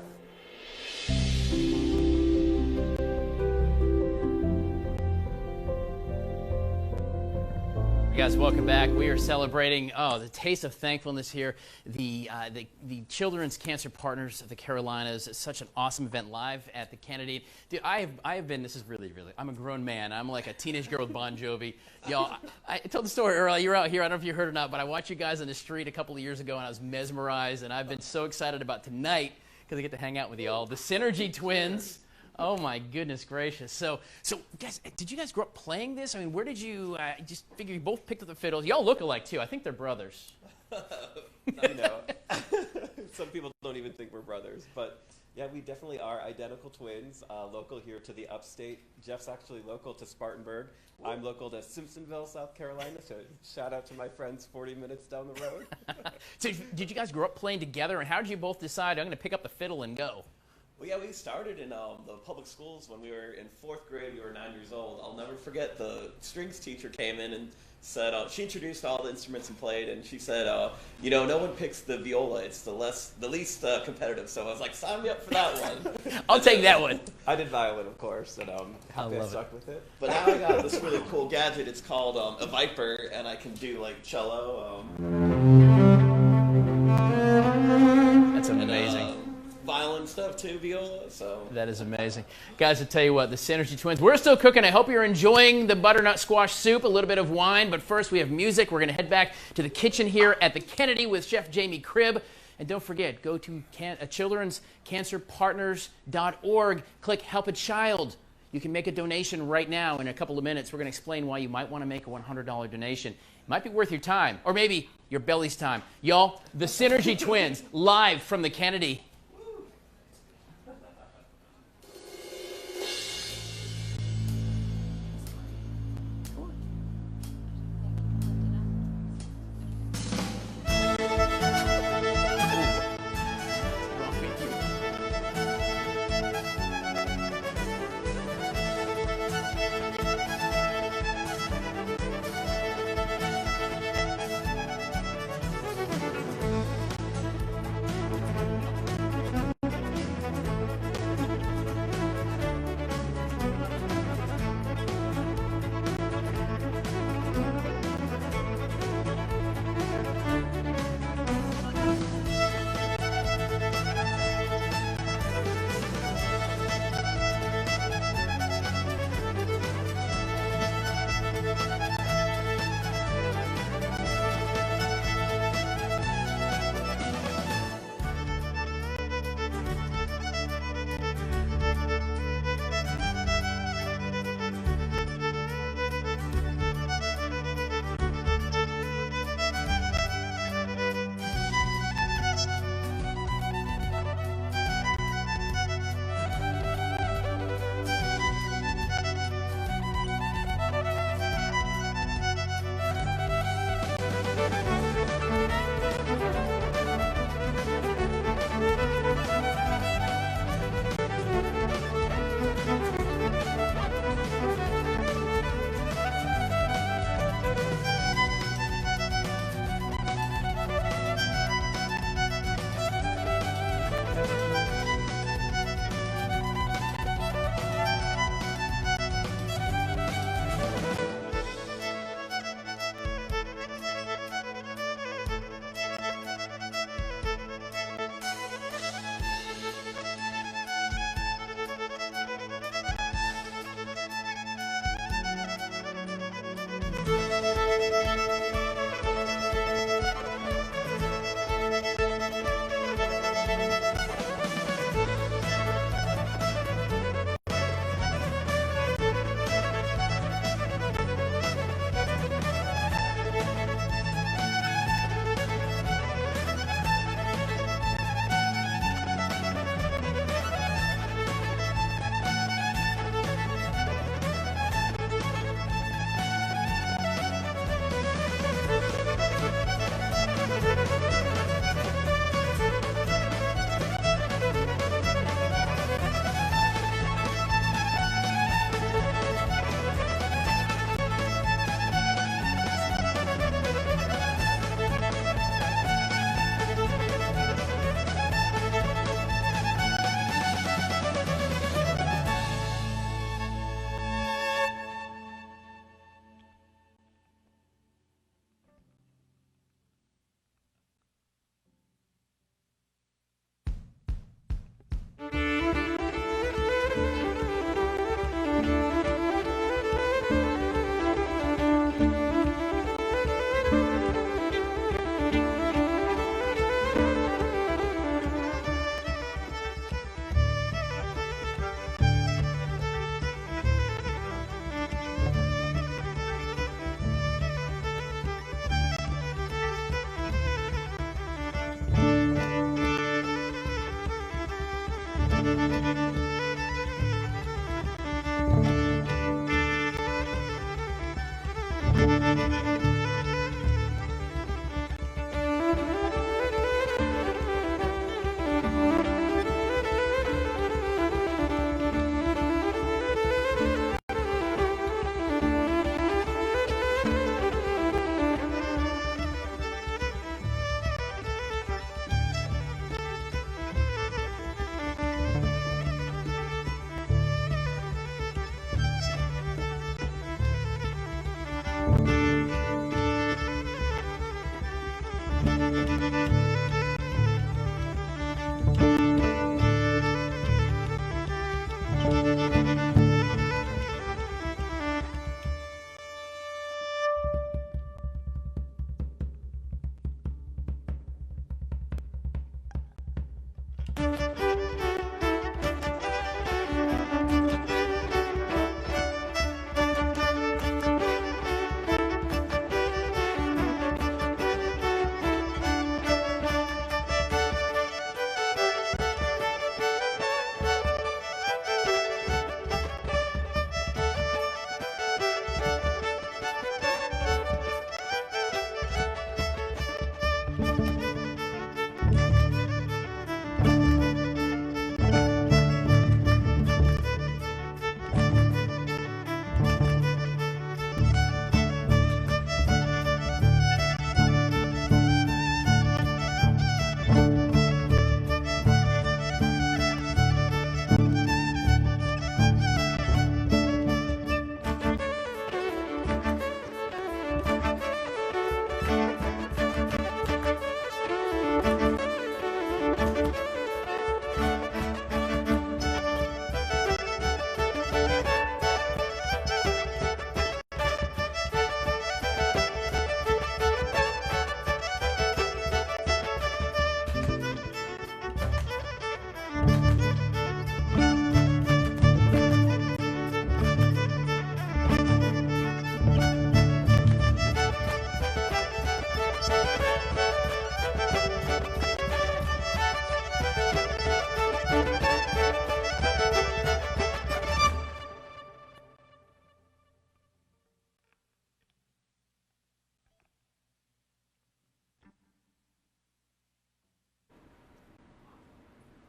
You guys, welcome back. We are celebrating the taste of thankfulness here. The Children's Cancer Partners of the Carolinas. It's such an awesome event live at the Kennedy. Dude, I have been. This is really. I'm a grown man. I'm like a teenage girl with Bon Jovi. Y'all, I told the story earlier. You were out here. I don't know if you heard or not, but I watched you guys on the street a couple of years ago, and I was mesmerized. And I've been so excited about tonight because I get to hang out with y'all. The Synergy Twins. Oh my goodness gracious! So guys, did you guys grow up playing this? I mean, where did you just figure you both picked up the fiddles? Y'all look alike too. I think they're brothers. I know. Some people don't even think we're brothers, but yeah, we definitely are identical twins. Local here to the upstate. Jeff's actually local to Spartanburg. I'm local to Simpsonville, South Carolina. So shout out to my friends 40 minutes down the road. So did you guys grow up playing together, and how did you both decide I'm going to pick up the fiddle and go? Well, yeah, we started in the public schools when we were in 4th grade. We were 9 years old. I'll never forget the strings teacher came in and said, she introduced all the instruments and played, and she said, no one picks the viola. It's the least competitive. So I was like, sign me up for that one. I'll take that one. I did violin, of course, and happy I stuck with it. But But now I got this really cool gadget. It's called a Viper, and I can do like cello. That's amazing. Violin stuff too, viola. So That is amazing. Guys, I tell you what, the Synergy Twins, we're still cooking. I hope you're enjoying the butternut squash soup, a little bit of wine, but first we have music. We're going to head back to the kitchen here at the Kennedy with Chef Jamie Cribb. And don't forget, go to childrenscancerpartners.org, click Help a Child. You can make a donation right now. In a couple of minutes, we're going to explain why you might want to make a $100 donation. It might be worth your time, or maybe your belly's time. Y'all, the Synergy Twins, live from the Kennedy.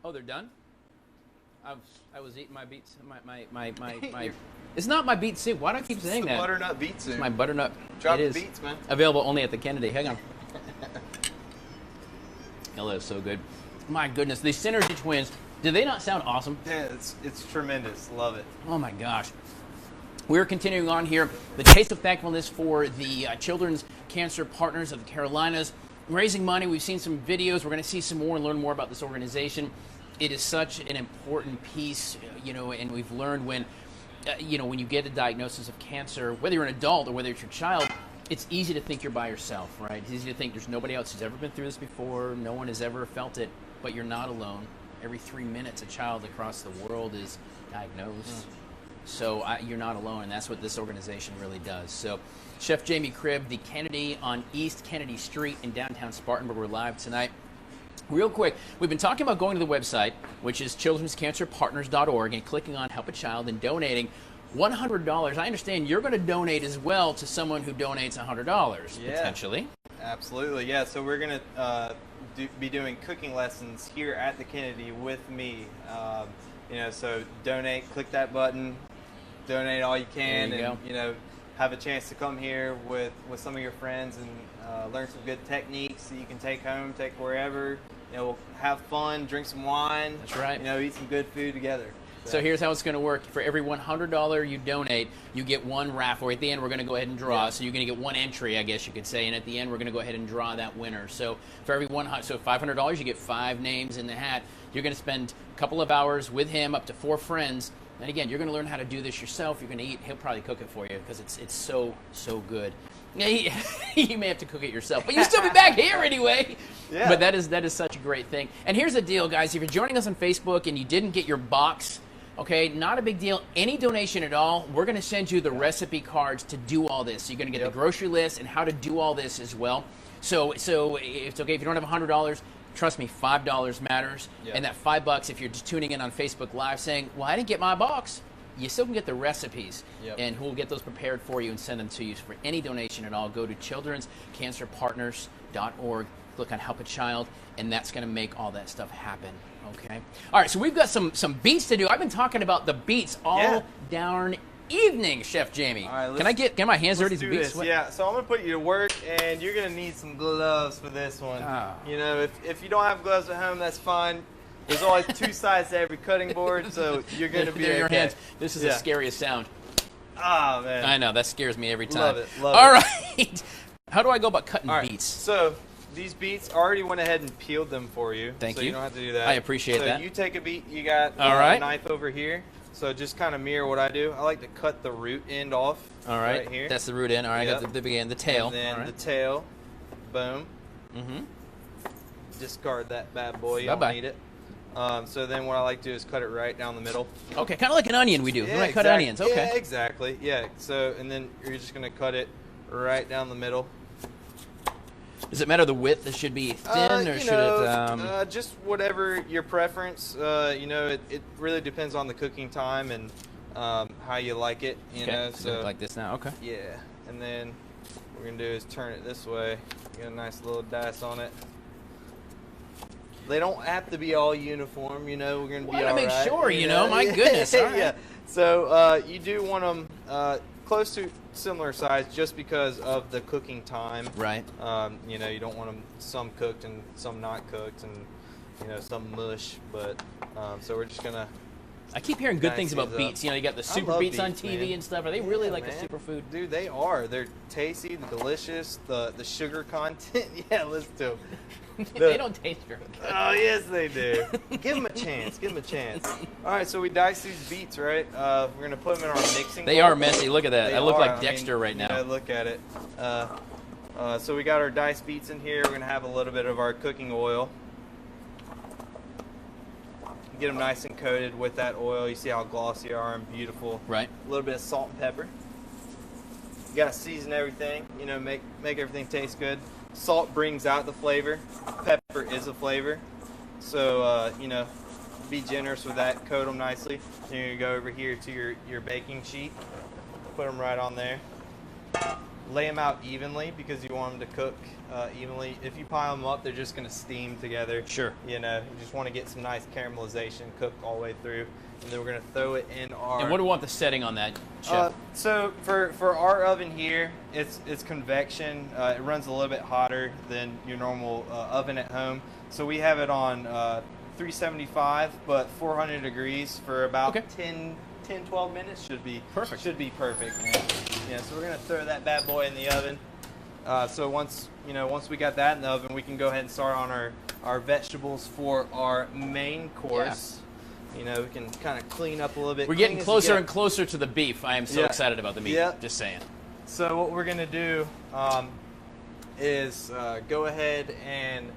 Oh, they're done? I was eating my beets. My It's not my beet soup. Why do I keep saying that? Butternut beet soup. It's my butternut. Drop it the is. beets, man. Available only at the Kennedy. Hang on. Oh, that's so good. My goodness, these Synergy twins. Do they not sound awesome? Yeah, it's tremendous. Love it. Oh my gosh. We're continuing on here. The Taste of Thankfulness for the Children's Cancer Partners of the Carolinas. Raising money. We've seen some videos. We're going to see some more and learn more about this organization. It is such an important piece, and we've learned when, when you get a diagnosis of cancer, whether you're an adult or whether it's your child, it's easy to think you're by yourself, right? It's easy to think there's nobody else who's ever been through this before. No one has ever felt it, but you're not alone. Every 3 minutes, a child across the world is diagnosed. So you're not alone, and that's what this organization really does. So Chef Jamie Cribb, the Kennedy on East Kennedy Street in downtown Spartanburg. We're live tonight. Real quick, we've been talking about going to the website, which is childrenscancerpartners.org, and clicking on Help a Child and donating $100. I understand you're going to donate as well to someone who donates $100, potentially. Absolutely, yeah. So we're going to be doing cooking lessons here at the Kennedy with me. So donate, click that button, donate all you can, and have a chance to come here with some of your friends and learn some good techniques that you can take home, take wherever. We'll have fun, drink some wine. That's right. Eat some good food together. So here's how it's going to work. For every $100 you donate, you get one raffle. At the end, we're going to go ahead and draw. So you're going to get one entry, I guess you could say. And at the end, we're going to go ahead and draw that winner. So for every $500, you get 5 names in the hat. You're going to spend a couple of hours with him, up to 4 friends. And again, you're going to learn how to do this yourself. You're going to eat. He'll probably cook it for you because it's so good. You may have to cook it yourself, but you'll still be back here anyway. Yeah. But that is such a great thing. And here's the deal, guys. If you're joining us on Facebook and you didn't get your box, okay, not a big deal. Any donation at all, we're going to send you the recipe cards to do all this. So you're going to get the grocery list and how to do all this as well. So it's okay if you don't have $100. Trust me, $5 matters. Yep. And that $5, if you're just tuning in on Facebook Live saying, well, I didn't get my box, you still can get the recipes. Yep. And we'll get those prepared for you and send them to you. For any donation at all, go to childrenscancerpartners.org, click on Help a Child, and that's going to make all that stuff happen. Okay. All right, so we've got some beets to do. I've been talking about the beets all darn evening, Chef Jamie. All right, can I get my hands dirty? Do this. Yeah, so I'm going to put you to work, and you're going to need some gloves for this one. Oh. If you don't have gloves at home, that's fine. There's only 2 sides to every cutting board, so you're going to be okay. Your hands. This is the scariest sound. Oh, man. I know. That scares me every time. Love it. All right. How do I go about cutting beets? So these beets, I already went ahead and peeled them for you. Thank you. So you don't have to do that. I appreciate that. So you take a beet. You got a knife over here. So just kind of mirror what I do. I like to cut the root end off. All right. Right here. That's the root end. All right. Got the beginning, the tail. And then the tail. Boom. Mm-hmm. Discard that bad boy. You don't need it. So then what I like to do is cut it right down the middle. Okay, kind of like an onion we do. Yeah, we cut onions. Okay. Yeah, exactly. Yeah. So and then you're just gonna cut it right down the middle. Does it matter the width? It should be thin, or should it? Just whatever your preference. It really depends on the cooking time and how you like it. You know. So like this now. Okay. Yeah. And then what we're gonna do is turn it this way. Get a nice little dice on it. They don't have to be all uniform, we're going to be all right. I want to make sure, my goodness. All right. Yeah. So you do want them close to similar size just because of the cooking time. Right. You don't want them some cooked and some not cooked and, some mush. But so we're just going to. I keep hearing good things about beets. You got the super beets on TV and stuff. Are they really like the superfood? Dude, they are. They're tasty, delicious, the sugar content. Yeah, listen to them. They don't taste very good. Oh, yes, they do. Give them a chance. All right, so we dice these beets, right? We're going to put them in our mixing bowl. They are messy. Look at that. I look like Dexter right now. Look at it. So we got our diced beets in here. We're going to have a little bit of our cooking oil. Get them nice and coated with that oil. You see how glossy they are and beautiful. Right. A little bit of salt and pepper. You got to season everything. Make everything taste good. Salt brings out the flavor. Pepper is a flavor. So, be generous with that. Coat them nicely. Then you're going to go over here to your baking sheet. Put them right on there. lay them out evenly because you want them to cook evenly. If you pile them up, they're just going to steam together. Sure. You know, you just want to get some nice caramelization cooked all the way through. And then we're going to throw it in our... And what do we want the setting on that, Chef? So for our oven here, it's convection. It runs a little bit hotter than your normal oven at home. So we have it on 375, but 400 degrees for about 10, 12 minutes should be perfect. Should be perfect, man. Yeah, so we're going to throw that bad boy in the oven. So once we got that in the oven, we can go ahead and start on our vegetables for our main course. Yeah. You know, we can kind of clean up a little bit. We're getting closer and closer to the beef. I am so excited about the meat. Yeah. Just saying. So what we're going to do is go ahead and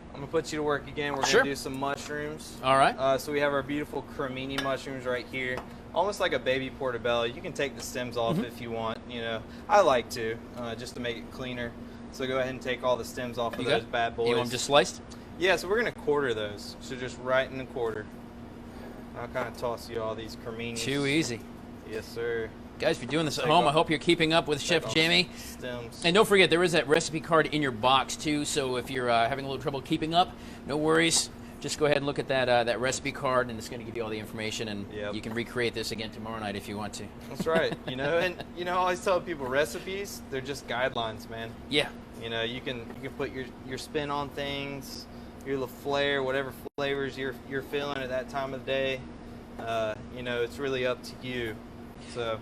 I'm going to put you to work again. We're going to do some mushrooms. All right. So we have our beautiful cremini mushrooms right here. Almost like a baby portobello. You can take the stems off if you want. You know, I like to, just to make it cleaner. So go ahead and take all the stems off of those bad boys. You want them just sliced? Yeah, so we're going to quarter those. So just right in the quarter. I'll kind of toss you all these creminis. Too easy. Yes, sir. Guys, if you're doing this at home, I hope you're keeping up with Chef Jamie. Stems. And don't forget, there is that recipe card in your box, too. So if you're having a little trouble keeping up, no worries. Just go ahead and look at that recipe card, and it's going to give you all the information, and you can recreate this again tomorrow night if you want to. That's right. You know, and I always tell people recipes, they're just guidelines, man. Yeah. You know, you can put your spin on things, your little flair, whatever flavors you're feeling at that time of the day. You know, it's really up to you. So.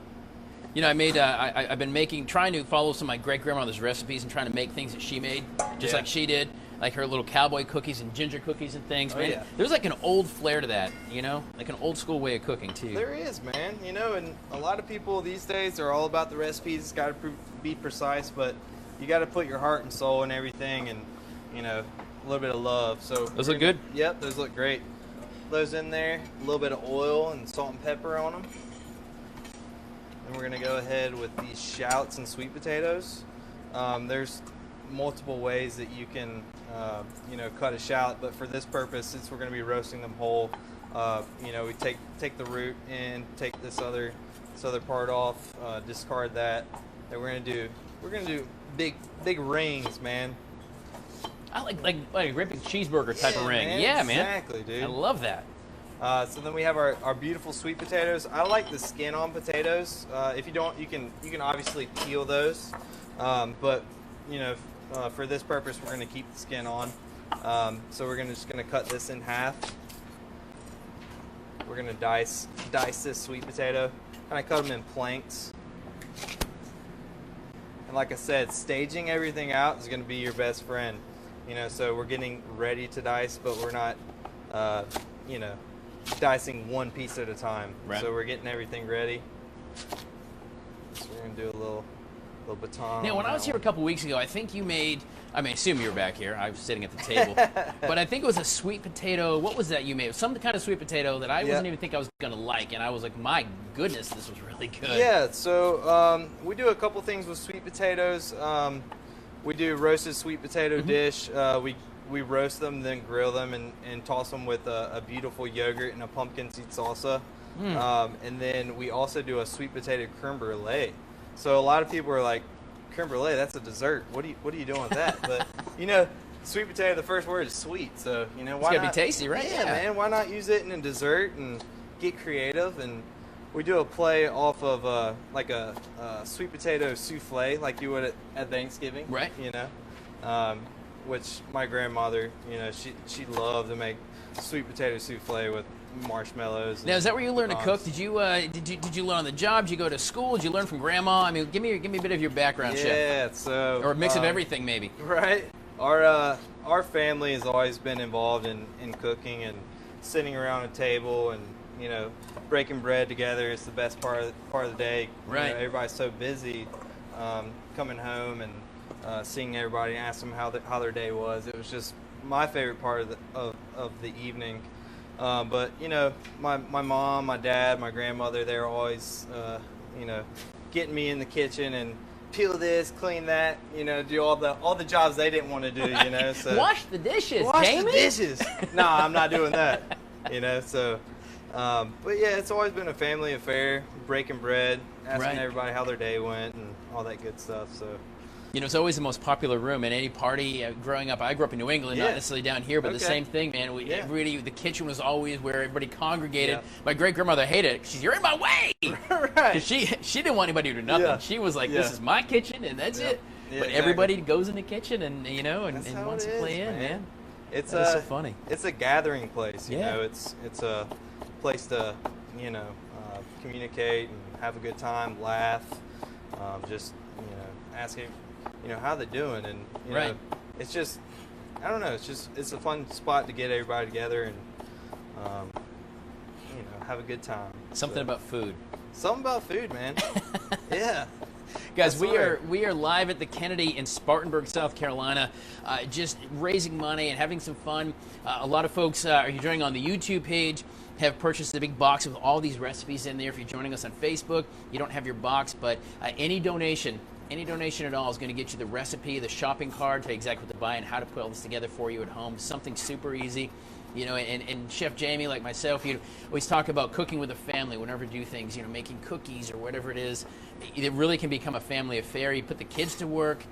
You know, I've been trying to follow some of my great-grandmother's recipes and trying to make things that she made, just like she did, like her little cowboy cookies and ginger cookies and things, man. Yeah. There's like an old flair to that, you know, like an old-school way of cooking, too. There is, man. You know, and a lot of people these days are all about the recipes. It's got to be precise, but you got to put your heart and soul in everything and, you know, a little bit of love. So those look good? Yep, those look great. Those in there, a little bit of oil and salt and pepper on them. And we're going to go ahead with these shallots and sweet potatoes. There's multiple ways that you can, you know, cut a shallot, but for this purpose, since we're going to be roasting them whole, you know, we take the root and take this other part off, discard that. And we're going to do big rings, man. I like a great big cheeseburger type of ring. Man, yeah, man. Exactly, dude. I love that. So then we have our beautiful sweet potatoes. I like the skin on potatoes. If you don't, you can obviously peel those. But you know, for this purpose, we're going to keep the skin on. So we're just going to cut this in half. We're going to dice this sweet potato. And I cut them in planks. And like I said, staging everything out is going to be your best friend. You know, so we're getting ready to dice, but we're not, you know, dicing one piece at a time. Right. So we're getting everything ready. So we're going to do a little baton. Now, when I was here a couple weeks ago, I think you made, I assume you were back here. I was sitting at the table. But I think it was a sweet potato. What was that you made? Some kind of sweet potato that I wasn't even think I was going to like. And I was like, my goodness, this was really good. Yeah, so we do a couple things with sweet potatoes. We do roasted sweet potato dish. We roast them, then grill them, and toss them with a beautiful yogurt and a pumpkin seed salsa. And then we also do a sweet potato creme brulee. So a lot of people are like, creme brulee, that's a dessert. What are you doing with that? But you know, sweet potato, the first word is sweet. So you know, why it's gotta not be tasty, right? Yeah, man. Why not use it in a dessert and get creative? And we do a play off of like a sweet potato souffle, like you would at Thanksgiving, right? You know, which my grandmother, you know, she loved to make sweet potato souffle with marshmallows. Now, is that where you learned to cook? Did you learn on the job? Did you go to school? Did you learn from grandma? I mean, give me a bit of your background, Chef. Yeah, so or a mix of everything, maybe. Right. Our family has always been involved in cooking and sitting around a table and, you know, breaking bread together. It's the best part of the day. Right. You know, everybody's so busy coming home and seeing everybody and ask them how their day was. It was just my favorite part of the evening. But you know, my mom, my dad, my grandmother, they're always you know, getting me in the kitchen and peel this, clean that, you know, do all the jobs they didn't want to do, you know. So wash the dishes, wash Jamie. the dishes. No, I'm not doing that. You know, so But yeah, it's always been a family affair, breaking bread, asking Right. everybody how their day went, and all that good stuff. So. You know, it's always the most popular room in any party. Growing up, I grew up in New England, not Yeah. necessarily down here, but the Okay. same thing, man. Everybody, the kitchen was always where everybody congregated. Yeah. My great grandmother hated it. She's, "You're in my way." Right. 'Cause she didn't want anybody to do nothing. Yeah. She was like, "This Yeah. is my kitchen, and that's Yeah. it." Yeah, but exactly. everybody goes in the kitchen, and and That's how wants it to play is, in, man. It's That is so funny. It's a gathering place. You Yeah. know, it's a place to communicate and have a good time, laugh, just asking how they're doing, and Right. it's just I don't know. It's a fun spot to get everybody together and have a good time. Something about food. Something about food, man. Yeah. Guys, That's right. we are live at the Kennedy in Spartanburg, South Carolina, just raising money and having some fun. A lot of folks are joining on the YouTube page, have purchased a big box with all these recipes in there. If you're joining us on Facebook, you don't have your box, but any donation at all is going to get you the recipe, the shopping card, tell you exactly what to buy and how to put all this together for you at home. Something super easy. And Chef Jamie, like myself, you always talk about cooking with a family whenever you do things, making cookies or whatever it is. It really can become a family affair. You put the kids to work,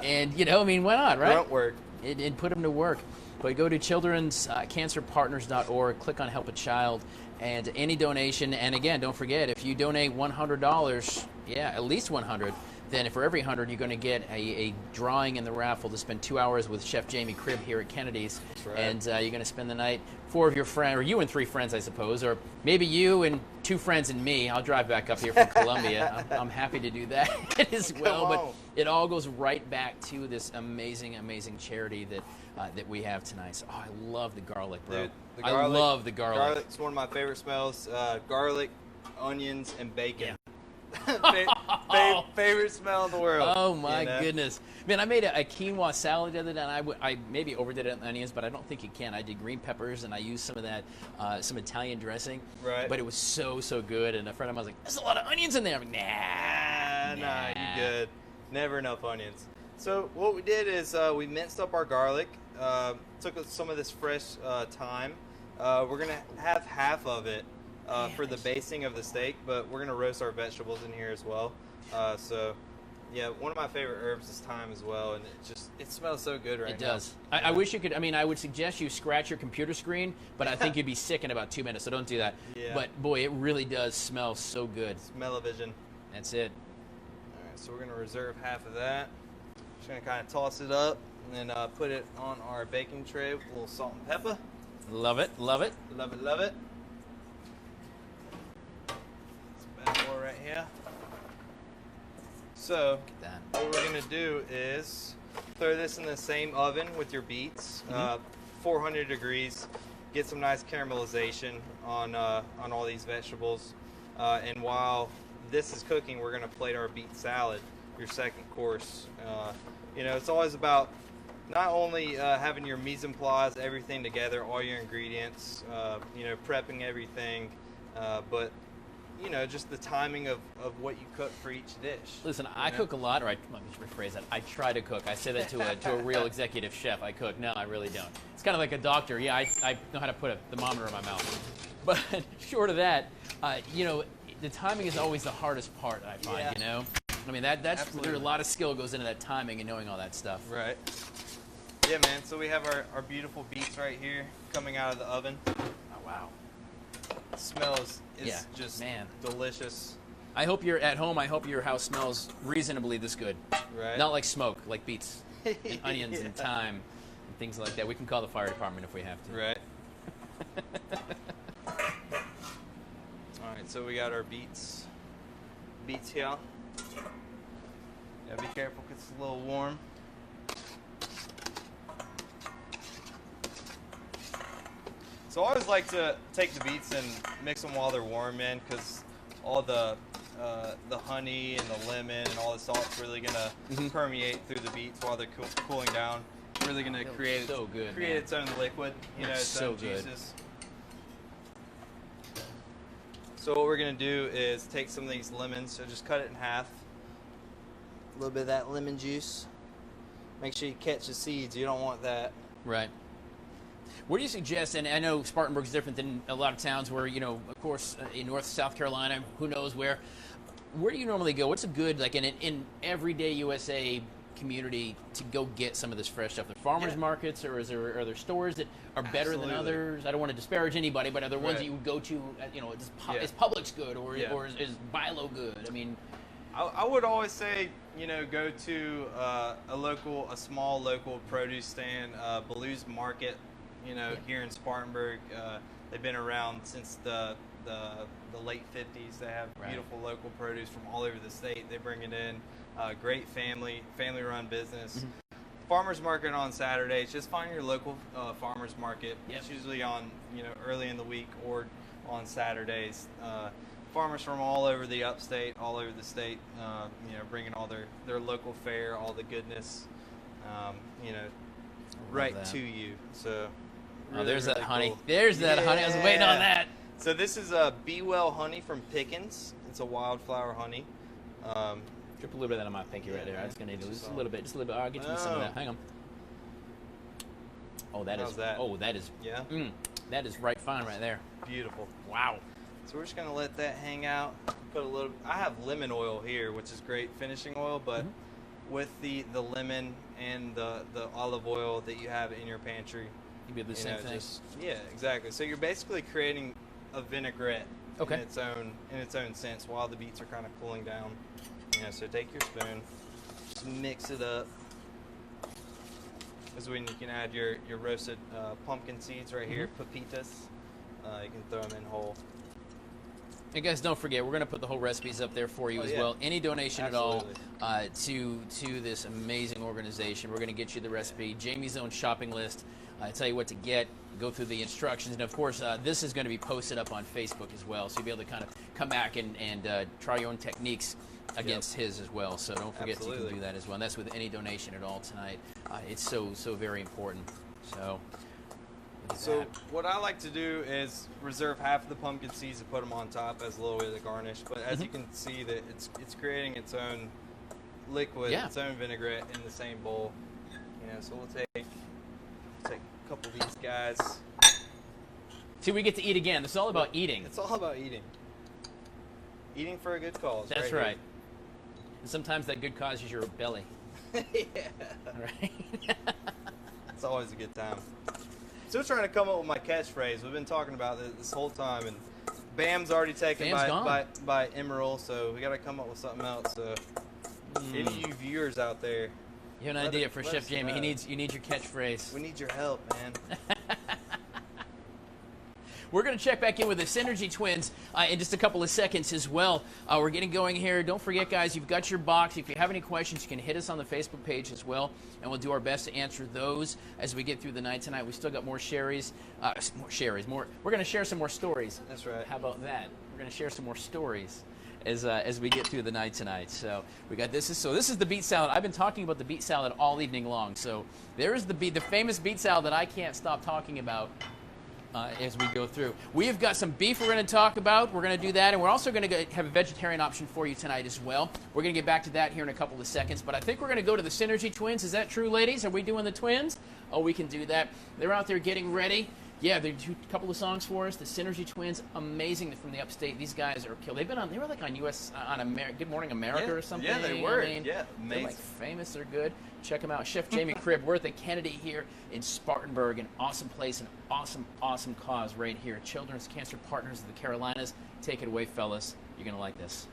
and why not, right? Grunt work. And put them to work. But go to childrenscancerpartners.org, click on Help a Child, and any donation. And again, don't forget, if you donate $100, at least 100. Then for every 100, you're going to get a drawing in the raffle to spend 2 hours with Chef Jamie Cribb here at Kennedy's. That's right. And you're going to spend the night, 4 of your friends, or you and 3 friends, I suppose, or maybe you and 2 friends and me. I'll drive back up here from Columbia. I'm happy to do that as well. Come But on. it all goes right back to this amazing, amazing charity that we have tonight. So, I love the garlic, bro. Dude, the I love the garlic. Garlic's one of my favorite smells. Garlic, onions, and bacon. Favorite smell in the world. Oh my goodness, man! I made a quinoa salad the other day, and I maybe overdid it on onions, but I don't think you can. I did green peppers, and I used some of that, some Italian dressing. Right. But it was so good, and a friend of mine was like, "There's a lot of onions in there." I'm like, Nah, you good. Never enough onions. So what we did is we minced up our garlic. Took some of this fresh thyme. We're gonna have half of it for the basting of the steak, but we're gonna roast our vegetables in here as well. One of my favorite herbs is thyme as well, and it smells so good right now. It does. I wish you could. I mean, I would suggest you scratch your computer screen, but I think you'd be sick in about 2 minutes, so don't do that. Yeah. But boy, it really does smell so good. Smell-o-vision. That's it. All right, so we're gonna reserve half of that. Just gonna kind of toss it up and then put it on our baking tray with a little salt and pepper. Love it. Love it. Love it, love it. This bad boy right here. So, what we're going to do is throw this in the same oven with your beets, 400 degrees, get some nice caramelization on all these vegetables. And while this is cooking, we're going to plate our beet salad, your second course. It's always about not only having your mise en place, everything together, all your ingredients, prepping everything, but just the timing of what you cook for each dish. Listen, I cook a lot, or let me rephrase that. I try to cook. I say that to a real executive chef. I cook. No, I really don't. It's kind of like a doctor. Yeah, I know how to put a thermometer in my mouth. But short of that, the timing is always the hardest part, I find, I mean, that's there a lot of skill goes into that timing and knowing all that stuff. Right. Yeah, man. So we have our beautiful beets right here coming out of the oven. Oh, wow. The smell is just man, delicious. I hope you're at home. I hope your house smells reasonably this good. Right. Not like smoke, like beets and onions and thyme and things like that. We can call the fire department if we have to. Right. All right, so we got our beets here. Yeah, be careful, 'cause it's a little warm. So I always like to take the beets and mix them while they're warm, man, because all the honey and the lemon and all the salt's really gonna permeate through the beets while they're cooling down. It's really gonna create its own liquid, its own juices. So what we're gonna do is take some of these lemons, so just cut it in half. A little bit of that lemon juice. Make sure you catch the seeds. You don't want that. Right. What do you suggest? And I know Spartanburg's different than a lot of towns where, of course, in North South Carolina, who knows where. Where do you normally go? What's a good, like in everyday USA community to go get some of this fresh stuff? The farmers markets, or are there stores that are better than others? I don't want to disparage anybody, but are there ones that you would go to? Is Publix good, or is Bilo good? I mean, I would always say, go to a small local produce stand, Baloo's Market, here in Spartanburg. They've been around since the late 50s. They have beautiful local produce from all over the state. They bring it in. Great family-run business. Farmers market on Saturdays. Just find your local farmers market. It's usually on early in the week or on Saturdays. Farmers from all over the upstate, all over the state, bringing all their local fare, all the goodness, right to you. So, really, there's really that honey. cool. There's that honey. I was waiting on that. So this is Be Well honey from Pickens. It's a wildflower honey. Drip a little bit of that on my pinky right there. I just gonna need just a little bit. I'll get you some of that. Hang on. Oh, that is. Oh, that is. Yeah. That is right fine right there. Beautiful. Wow. So we're just gonna let that hang out. Put a little. I have lemon oil here, which is great finishing oil, but with the lemon and the olive oil that you have in your pantry, you do the same thing. Yeah, exactly. So you're basically creating a vinaigrette in its own sense while the beets are kind of cooling down. So take your spoon, just mix it up. This is when you can add your roasted pumpkin seeds right here, pepitas. You can throw them in whole. And guys, don't forget, we're going to put the whole recipes up there for you as well. Any donation at all to this amazing organization, we're going to get you the recipe, Jamie's own shopping list. Tell you what to get, go through the instructions, and of course, this is going to be posted up on Facebook as well, so you'll be able to kind of come back and try your own techniques against his as well. So don't forget you can do that as well. And that's with any donation at all tonight. It's so very important. So what I like to do is reserve half of the pumpkin seeds and put them on top as a little bit of the garnish. But as you can see, that it's creating its own liquid, its own vinaigrette in the same bowl. So we'll take a couple of these guys. See, we get to eat again. It's all about eating. It's all about eating. Eating for a good cause. That's right. And sometimes that good cause is your belly. Yeah. Right. It's always a good time. Still trying to come up with my catchphrase. We've been talking about this whole time, and Bam's already taken by Emerald, so we got to come up with something else. So, any of you viewers out there, you have an idea for Chef Jamie? You need your catchphrase. We need your help, man. We're going to check back in with the Synergy Twins in just a couple of seconds as well. We're getting going here. Don't forget, guys, you've got your box. If you have any questions, you can hit us on the Facebook page as well, and we'll do our best to answer those as we get through the night tonight. We still got more sherries. We're going to share some more stories. That's right. How about that? We're going to share some more stories as we get through the night tonight. So we got this is the beet salad. I've been talking about the beet salad all evening long. So there is the famous beet salad that I can't stop talking about. As we go through. We have got some beef we're going to talk about. We're going to do that, and we're also going to have a vegetarian option for you tonight as well. We're going to get back to that here in a couple of seconds, but I think we're going to go to the Synergy Twins. Is that true, ladies? Are we doing the Twins? Oh, we can do that. They're out there getting ready. Yeah, they do a couple of songs for us. The Synergy Twins, amazing from the upstate. These guys are killed. They were like on Good Morning America or something. Yeah, they were. Amazing. They're like famous. They're good. Check them out. Chef Jamie Cribb. We're at the Kennedy here in Spartanburg, an awesome place, an awesome cause right here. Children's Cancer Partners of the Carolinas. Take it away, fellas. You're gonna like this.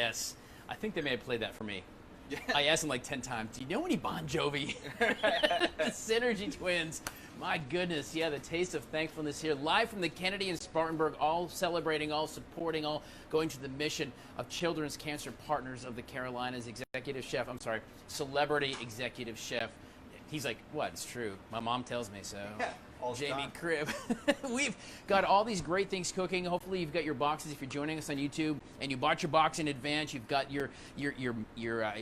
Yes. I think they may have played that for me. I asked them like 10 times, do you know any Bon Jovi? The Synergy Twins. My goodness, yeah, the taste of thankfulness here, live from the Kennedy in Spartanburg, all celebrating, all supporting, all going to the mission of Children's Cancer Partners of the Carolinas. Celebrity executive chef. He's like, what? It's true. My mom tells me so. Yeah, all the Jamie time. Cribb. We've got all these great things cooking. Hopefully you've got your boxes if you're joining us on YouTube and you bought your box in advance. You've got your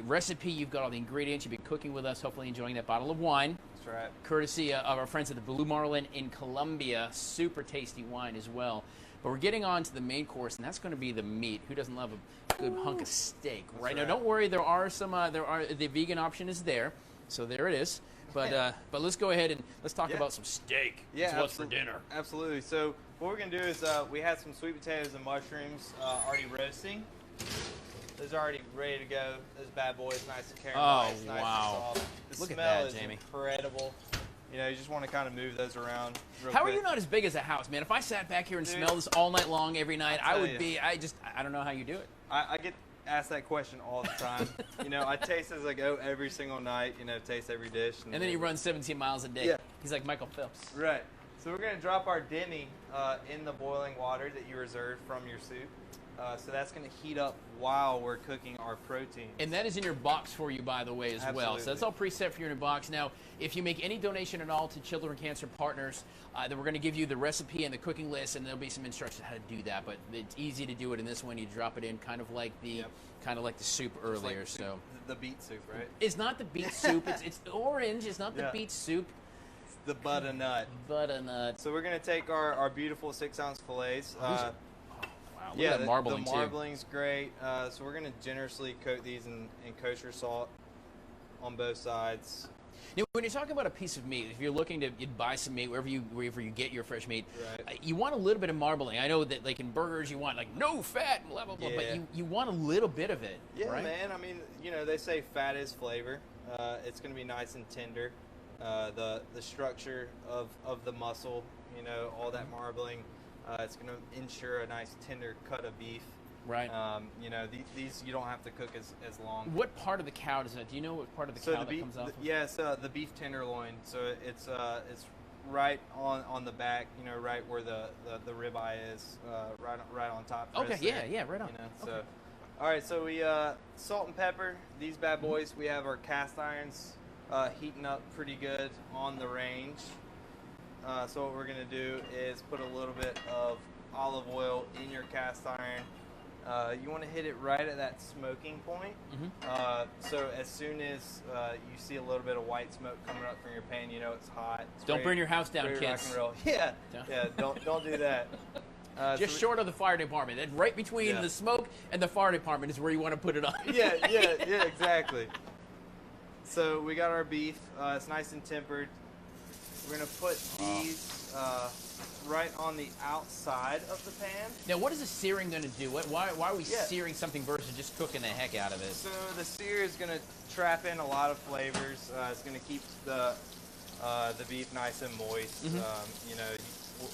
recipe. You've got all the ingredients. You've been cooking with us, hopefully enjoying that bottle of wine. That's right. Courtesy of our friends at the Blue Marlin in Colombia. Super tasty wine as well. But we're getting on to the main course, and that's going to be the meat. Who doesn't love a good hunk of steak? Right now, don't worry. There are some. The vegan option is there, so there it is. But let's go ahead and let's talk about some steak. Yeah, So what's for dinner? Absolutely. So what we're gonna do is we had some sweet potatoes and mushrooms already roasting. Those are already ready to go. Those bad boys, nice and caramelized, nice wow. and soft. The Look at smell that, is Jamie. incredible. You know, you just want to kind of move those around real How quick. are you not as big as a house, man? If I sat back here and Dude, smelled this all night long, every night, I tell would you. be. I don't know how you do it. I get asked that question all the time. You know, I taste as I go every single night. You know, taste every dish. And then he runs 17 miles a day. Yeah. He's like Michael Phelps. Right. So we're going to drop our demi in the boiling water that you reserved from your soup. So that's going to heat up while we're cooking our protein. And that is in your box for you, by the way, as well. Absolutely. So that's all preset for you in your box. Now, if you make any donation at all to Children Cancer Partners, then we're going to give you the recipe and the cooking list, and there'll be some instructions how to do that. But it's easy to do it in this one. You drop it in, kind of like the soup earlier. Like so the beet soup, right? it's not the beet soup. It's orange. It's not the beet soup. It's the butternut. Butternut. So we're going to take our beautiful 6-ounce fillets. Wow, look Yeah, at that marbling the too. marbling's great. So we're going to generously coat these in kosher salt on both sides. Now, when you're talking about a piece of meat, if you're looking to buy some meat wherever you get your fresh meat, you want a little bit of marbling. I know that like in burgers you want like no fat, blah blah blah, but you want a little bit of it. Yeah, right? man. I mean, you know, they say fat is flavor. It's going to be nice and tender. The structure of the muscle, you know, all that marbling, it's going to ensure a nice tender cut of beef. Right. You know, these you don't have to cook as long. What part of the cow does that? Do you know what part of the cow that comes off? Yes, the beef tenderloin. So it's right on the back. You know, right where the ribeye is, right on top. Okay. There, Yeah. Right on. You know, so. Okay. All right, so we salt and pepper these bad boys. We have our cast irons heating up pretty good on the range. So what we're gonna do is put a little bit of olive oil in your cast iron. You want to hit it right at that smoking point. So as soon as you see a little bit of white smoke coming up from your pan, you know it's hot. It's Don't burn your house down, ready to rock kids. and roll. Yeah. Don't do that. Just short of the fire department. And right between the smoke and the fire department is where you want to put it on. yeah, exactly. So we got our beef. It's nice and tempered. We're gonna put these right on the outside of the pan. Now, what is the searing going to do? Why are we searing something versus just cooking the heck out of it? So the sear is gonna trap in a lot of flavors. It's gonna keep the beef nice and moist. You know,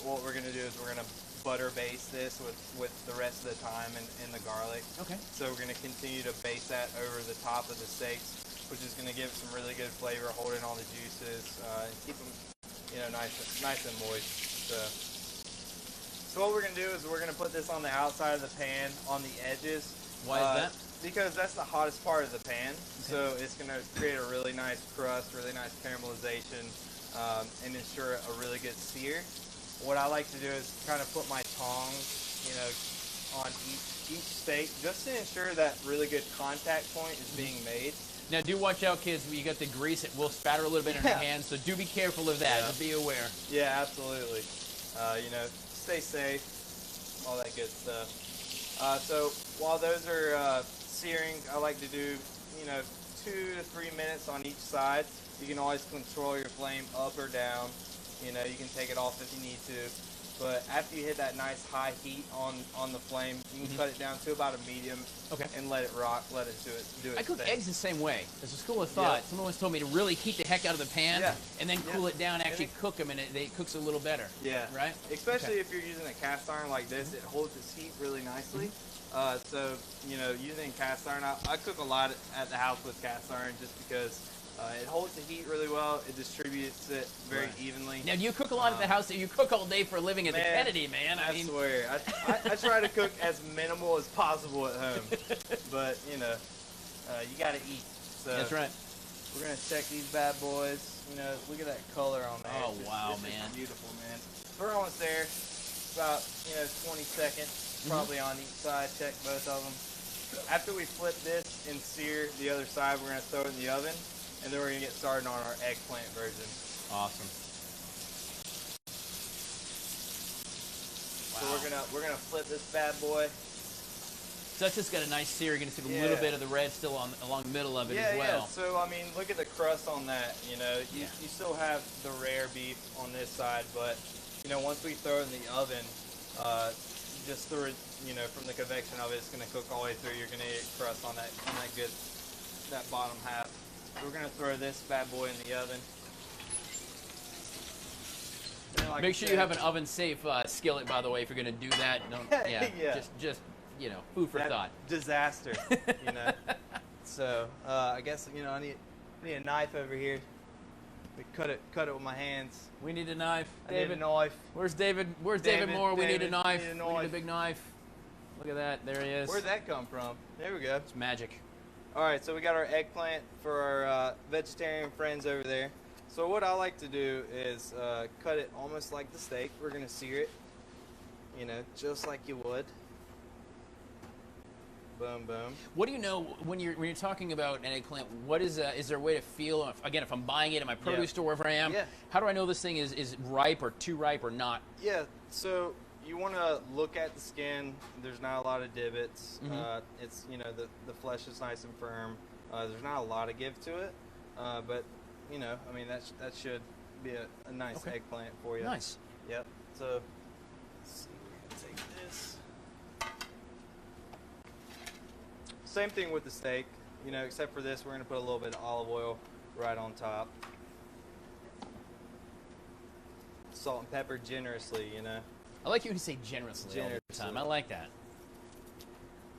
what we're gonna do is we're gonna butter baste this with the rest of the thyme and the garlic. Okay. So we're gonna continue to baste that over the top of the steaks, which is gonna give some really good flavor, holding all the juices, and keep them, you know, nice and moist. So what we're gonna do is we're gonna put this on the outside of the pan, on the edges. Why is that? Because that's the hottest part of the pan. So it's gonna create a really nice crust, really nice caramelization, and ensure a really good sear. What I like to do is kind of put my tongs, you know, on each steak, just to ensure that really good contact point is being made. Now, do watch out, kids. When you got the grease, it will spatter a little bit on your hands, so do be careful of that. Just be aware. Yeah, absolutely. You know, stay safe, all that good stuff. So while those are searing, I like to do, you know, 2 to 3 minutes on each side. You can always control your flame up or down. You know, you can take it off if you need to. But after you hit that nice high heat on the flame, you can cut it down to about a medium, and let it rock, let it do its I cook thing. eggs the same way. There's a school of thought. Someone once told me to really heat the heck out of the pan, and then cool it down, actually cook them, and it cooks a little better. Yeah. Right? Especially if you're using a cast iron like this, it holds its heat really nicely. So, you know, using cast iron, I cook a lot at the house with cast iron just because it holds the heat really well. It distributes it very evenly. Now, do you cook a lot at the house? You cook all day for a living at the Kennedy, man. I swear. I try to cook as minimal as possible at home. But, you know, you got to eat. So that's right. We're going to check these bad boys. You know, look at that color on there. Oh, wow, man. It's beautiful, man. We're almost there. About, 20 seconds. Probably on each side. Check both of them. After we flip this and sear the other side, we're going to throw it in the oven. And then we're going to get started on our eggplant version. Awesome. So we're gonna flip this bad boy. So that's just got a nice sear. You're going to see a little bit of the red still along the middle of it as well. Yeah, so I mean, look at the crust on that. You know, you still have the rare beef on this side, but you know, once we throw it in the oven, just through it, you know, from the convection of it, it's going to cook all the way through. You're going to get crust on that bottom half. We're going to throw this bad boy in the oven. Like Make sure you have an oven-safe skillet, by the way, if you're going to do that. Just you know, food for thought. Disaster, you know. So I guess, you know, I need a knife over here. Cut it with my hands. We need a knife. David, I need a knife. Where's David? Where's David Moore? We need a knife. We need a big knife. Look at that. There he is. Where'd that come from? There we go. It's magic. All right, so we got our eggplant for our vegetarian friends over there. So what I like to do is cut it almost like the steak. We're going to sear it, you know, just like you would. Boom, boom. What do you know when you're talking about an eggplant? What is there a way to feel? If I'm buying it at my produce store, wherever I am, how do I know this thing is ripe or too ripe or not? Yeah, so you want to look at the skin. There's not a lot of divots. It's, you know, the flesh is nice and firm. There's not a lot of give to it, but you know, I mean, that should be a nice eggplant for you. Nice. Yep. So let's see, we're gonna take this. Same thing with the steak, you know, except for this, we're going to put a little bit of olive oil right on top. Salt and pepper generously, you know. I like you to say generously all the time. I like that.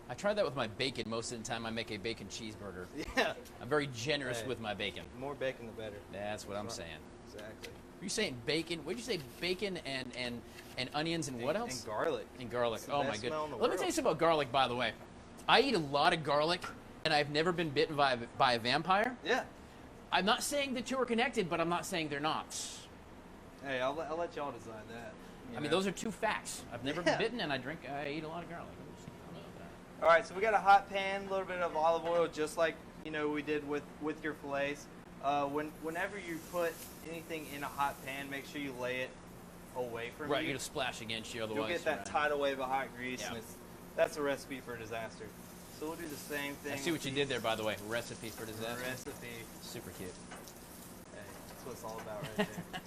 I try that with my bacon most of the time I make a bacon cheeseburger. Yeah. I'm very generous with my bacon. More bacon, the better. That's what I'm saying. Exactly. Are you saying bacon? What did you say? Bacon and onions and what else? And garlic. And garlic. It's the Oh my best goodness. smell in the Let me world. tell you something about garlic, by the way. I eat a lot of garlic, and I've never been bitten by a vampire. Yeah. I'm not saying the two are connected, but I'm not saying they're not. Hey, I'll let y'all decide that. I mean, those are two facts. I've never been bitten, and I eat a lot of garlic. All right, so we got a hot pan, a little bit of olive oil, just like, you know, we did with your fillets. Whenever you put anything in a hot pan, make sure you lay it away from you. Right, you're going to splash against you, otherwise. You'll get that tidal wave of hot grease, Yeah. and that's a recipe for disaster. So we'll do the same thing. I see what you did there, by the way. Recipe for disaster. Recipe. Super cute. Hey, that's what it's all about right there.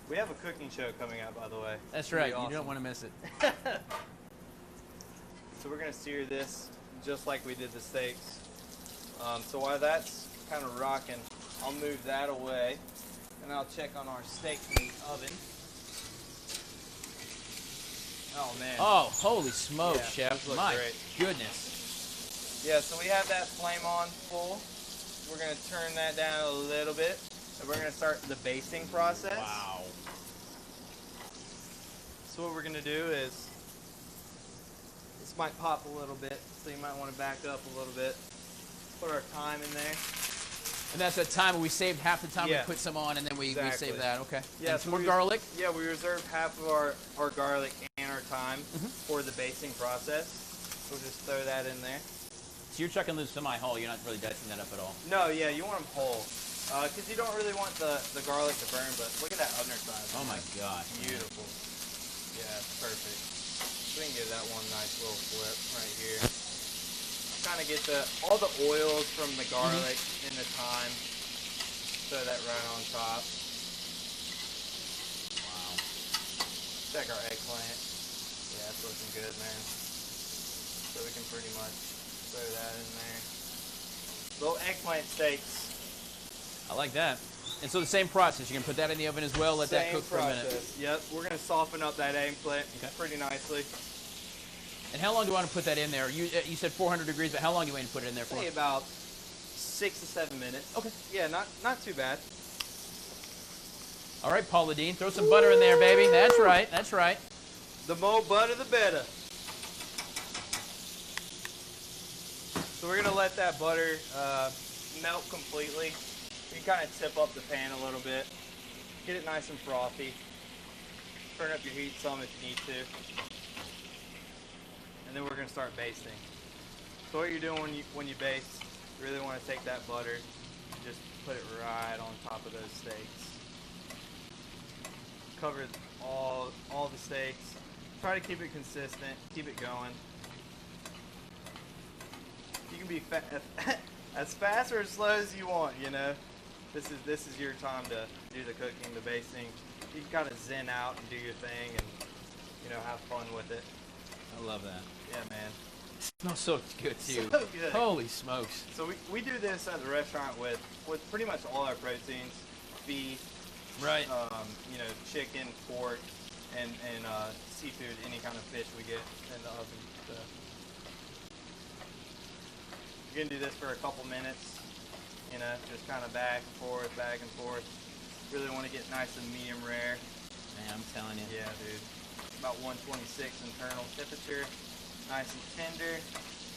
We have a cooking show coming out, by the way. That's It's gonna right. be awesome. You don't want to miss it. So we're going to sear this just like we did the steaks. So while that's kind of rocking, I'll move that away, and I'll check on our steak in the oven. Oh, man. Oh, holy smokes, Yeah, Chef. those look My great. goodness. Yeah, so we have that flame on full. We're going to turn that down a little bit, and we're going to start the basting process. Wow. So what we're going to do is, this might pop a little bit, so you might want to back up a little bit. Put our thyme in there. And that's that time when we saved half the time Yeah. we put some on, and then we Exactly. save that. Okay. Yeah, And so more we- garlic. Yeah, we reserved half of our garlic and our thyme for the basting process. We'll just throw that in there. So you're chucking those semi-whole. You're not really dicing that up at all. No, yeah, you want them whole. Because you don't really want the garlic to burn, but look at that underside. Oh my gosh. Beautiful. Yeah, it's perfect. So we can give that one nice little flip right here. Kind of get all the oils from the garlic and the thyme. Throw that right on top. Wow. check our eggplant. Yeah, it's looking good, man. So we can pretty much throw that in there. Little eggplant steaks. I like that. And so the same process. You can put that in the oven as well. Let that cook for a minute. Yep, we're going to soften up that eggplant pretty nicely. And how long do you want to put that in there? You said 400 degrees, but how long do you want to put it in there for? Say about 6 to 7 minutes. Okay. Yeah, not too bad. All right, Paula Dean, throw some butter in there, baby. That's right. That's right. The more butter, the better. So we're going to let that butter melt completely. You can kind of tip up the pan a little bit. Get it nice and frothy. Turn up your heat some if you need to. And then we're going to start basting. So what you're doing when you baste, you really want to take that butter and just put it right on top of those steaks. Cover all the steaks. Try to keep it consistent. Keep it going. You can be as fast or as slow as you want. You know, this is your time to do the cooking, the basting. You can kind of zen out and do your thing, and have fun with it. I love that. Yeah, man. It smells so good too. So good. Holy smokes! So we do this at the restaurant with pretty much all our proteins, beef, right? Chicken, pork, and seafood, any kind of fish we get in the oven. So you're gonna do this for a couple minutes. Just kind of back and forth. Really want to get nice and medium rare. Man, I'm telling you. Yeah, dude. About 126 internal temperature. Nice and tender.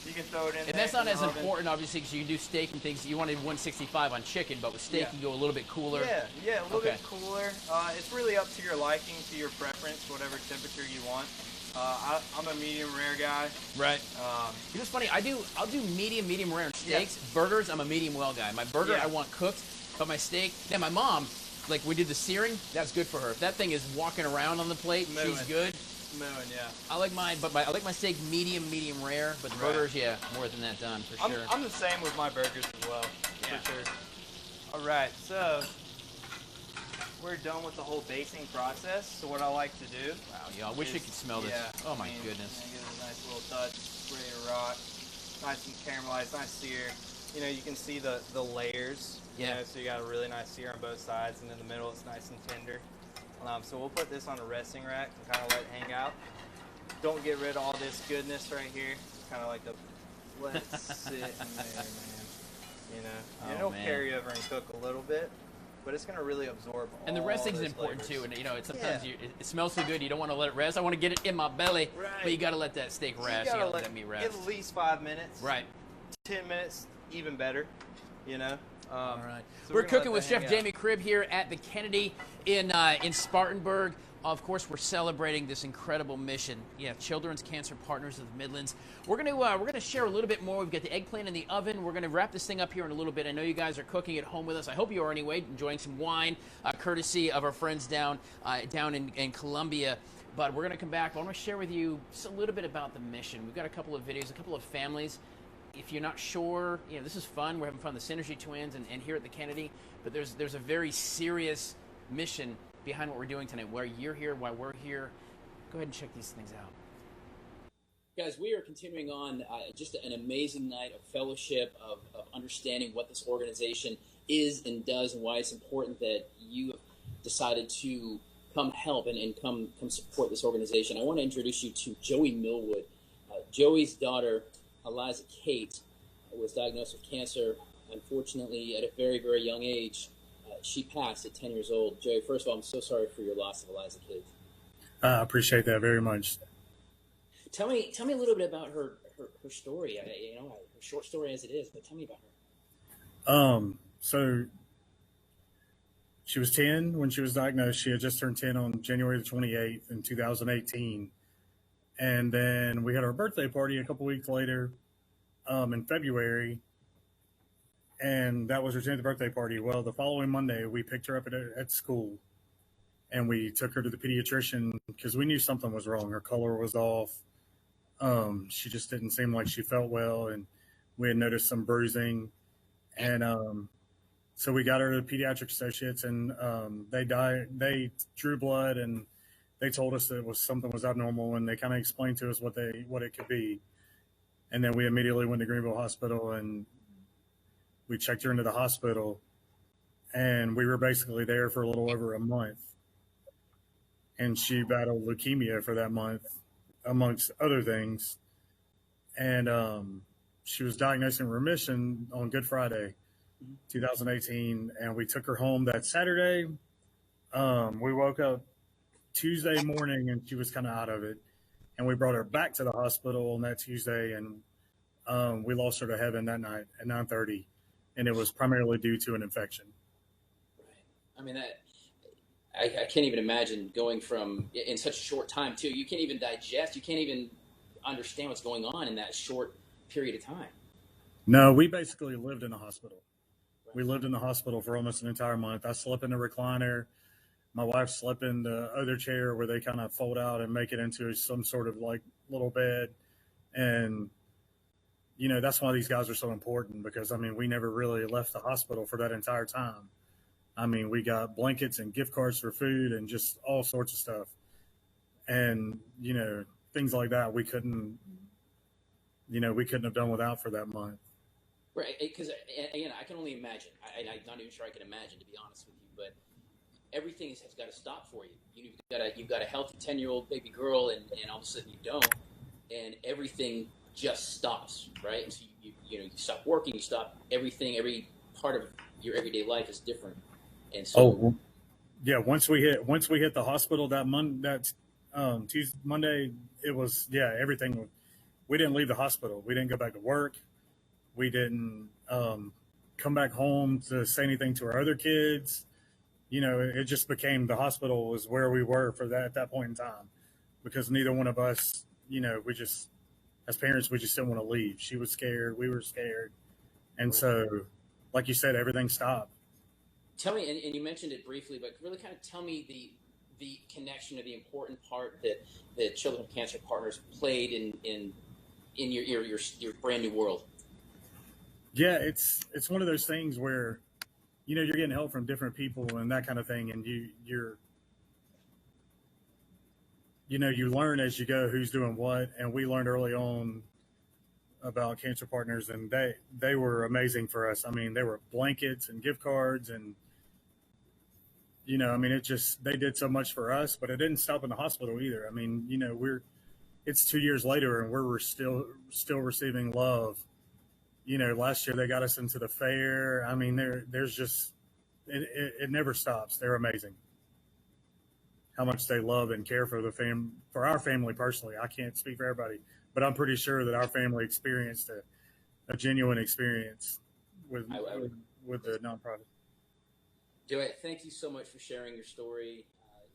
You can throw it in there. And that's not in as the oven. important, obviously, because you can do steak and things. You wanted 165 on chicken, but with steak, you go a little bit cooler. Yeah, a little bit cooler. It's really up to your liking, to your preference, whatever temperature you want. I'm a medium rare guy. Right. You know what's funny? I'll do medium rare steaks. Burgers, I'm a medium well guy. My burger, I want cooked, but my steak. Yeah, my mom, like we did the searing. That's good for her. If that thing is walking around on the plate, she's good. I like mine, but I like my steak medium rare. But the burgers, more than that done for sure. I'm the same with my burgers as well, for sure. All right, so we're done with the whole basting process. So what I like to do. Wow, yeah, I wish you could smell this. Oh my goodness. Give it a nice little touch. Ready to rock. Nice and caramelized, nice sear. You can see the layers. Yeah. So you got a really nice sear on both sides, and in the middle it's nice and tender. So we'll put this on a resting rack and kind of let it hang out. Don't get rid of all this goodness right here. Kind of like let it sit in there, man. It'll carry over and cook a little bit, but it's going to really absorb all. And the resting is important too. And it's sometimes it smells so good, you don't want to let it rest. I want to get it in my belly, but you got to let that steak rest. You got to let that meat rest. At least 5 minutes. Right. 10 minutes, even better. All right. So we're cooking with Chef Jamie Cribb here at the Kennedy in Spartanburg. Of course, we're celebrating this incredible mission. Children's Cancer Partners of the Midlands. We're gonna share a little bit more. We've got the eggplant in the oven. We're gonna wrap this thing up here in a little bit. I know you guys are cooking at home with us. I hope you are anyway, enjoying some wine, courtesy of our friends down in Colombia. But we're gonna come back. I want to share with you just a little bit about the mission. We've got a couple of videos, a couple of families. If you're not sure, this is fun. We're having fun, the Synergy Twins and here at the Kennedy. But there's a very serious mission behind what we're doing tonight. Why you're here, why we're here. Go ahead and check these things out. Guys, we are continuing on just an amazing night of fellowship, of understanding what this organization is and does, and why it's important that you have decided to come help and come support this organization. I want to introduce you to Joey Millwood. Joey's daughter, Eliza Kate, was diagnosed with cancer, unfortunately, at a very, very young age. She passed at 10 years old. Joey, first of all, I'm so sorry for your loss of Eliza Kate. I appreciate that very much. Tell me a little bit about her story. Her short story as it is, but tell me about her. So she was 10 when she was diagnosed. She had just turned 10 on January the 28th in 2018. And then we had our birthday party a couple weeks later in February. And that was her 10th birthday party. Well, the following Monday, we picked her up at school. And we took her to the pediatrician because we knew something was wrong. Her color was off. She just didn't seem like she felt well. And we had noticed some bruising. And so we got her to the pediatric associates, and they drew blood, and they told us that it was something was abnormal, and they kind of explained to us what it could be. And then we immediately went to Greenville Hospital, and we checked her into the hospital, and we were basically there for a little over a month. And she battled leukemia for that month, amongst other things. And she was diagnosed in remission on Good Friday, 2018, and we took her home that Saturday. We woke up Tuesday morning, and she was kind of out of it. And we brought her back to the hospital on that Tuesday, and we lost her to heaven that night at 9:30, and it was primarily due to an infection. I mean, I can't even imagine going from, in such a short time, too. You can't even digest. You can't even understand what's going on in that short period of time. No, we basically lived in the hospital. We lived in the hospital for almost an entire month. I slept in the recliner. My wife slept in the other chair where they kind of fold out and make it into some sort of like little bed. And, you know, that's why these guys are so important, because, I mean, we never really left the hospital for that entire time. I mean, we got blankets and gift cards for food and just all sorts of stuff. And, you know, things like that we couldn't have done without for that month. Right, because, again, I can only imagine. I'm not even sure I can imagine, to be honest with you, but everything has got to stop for you. You've got a healthy 10-year-old baby girl, and all of a sudden you don't, and everything just stops, right? And so you stop working, you stop everything. Every part of your everyday life is different, and so once we hit the hospital that Monday, it was everything. We didn't leave the hospital. We didn't go back to work. We didn't come back home to say anything to our other kids. You know, it just became the hospital was where we were for that at that point in time, because neither one of us, you know, as parents, we just didn't want to leave. She was scared. We were scared. And so, like you said, everything stopped. Tell me, and you mentioned it briefly, but really kind of tell me the connection or the important part that the Children with Cancer Partners played in your brand new world. Yeah, it's one of those things where, you know, you're getting help from different people and that kind of thing, and you learn as you go who's doing what. And we learned early on about Cancer Partners, and they were amazing for us. I mean, they were blankets and gift cards, and you know, I mean, they did so much for us, but it didn't stop in the hospital either. I mean, you know, it's 2 years later, and we're still receiving love. You know, last year they got us into the fair. I mean, there's just it never stops. They're amazing. How much they love and care for for our family personally. I can't speak for everybody, but I'm pretty sure that our family experienced a genuine experience with the nonprofit. Joey, thank you so much for sharing your story.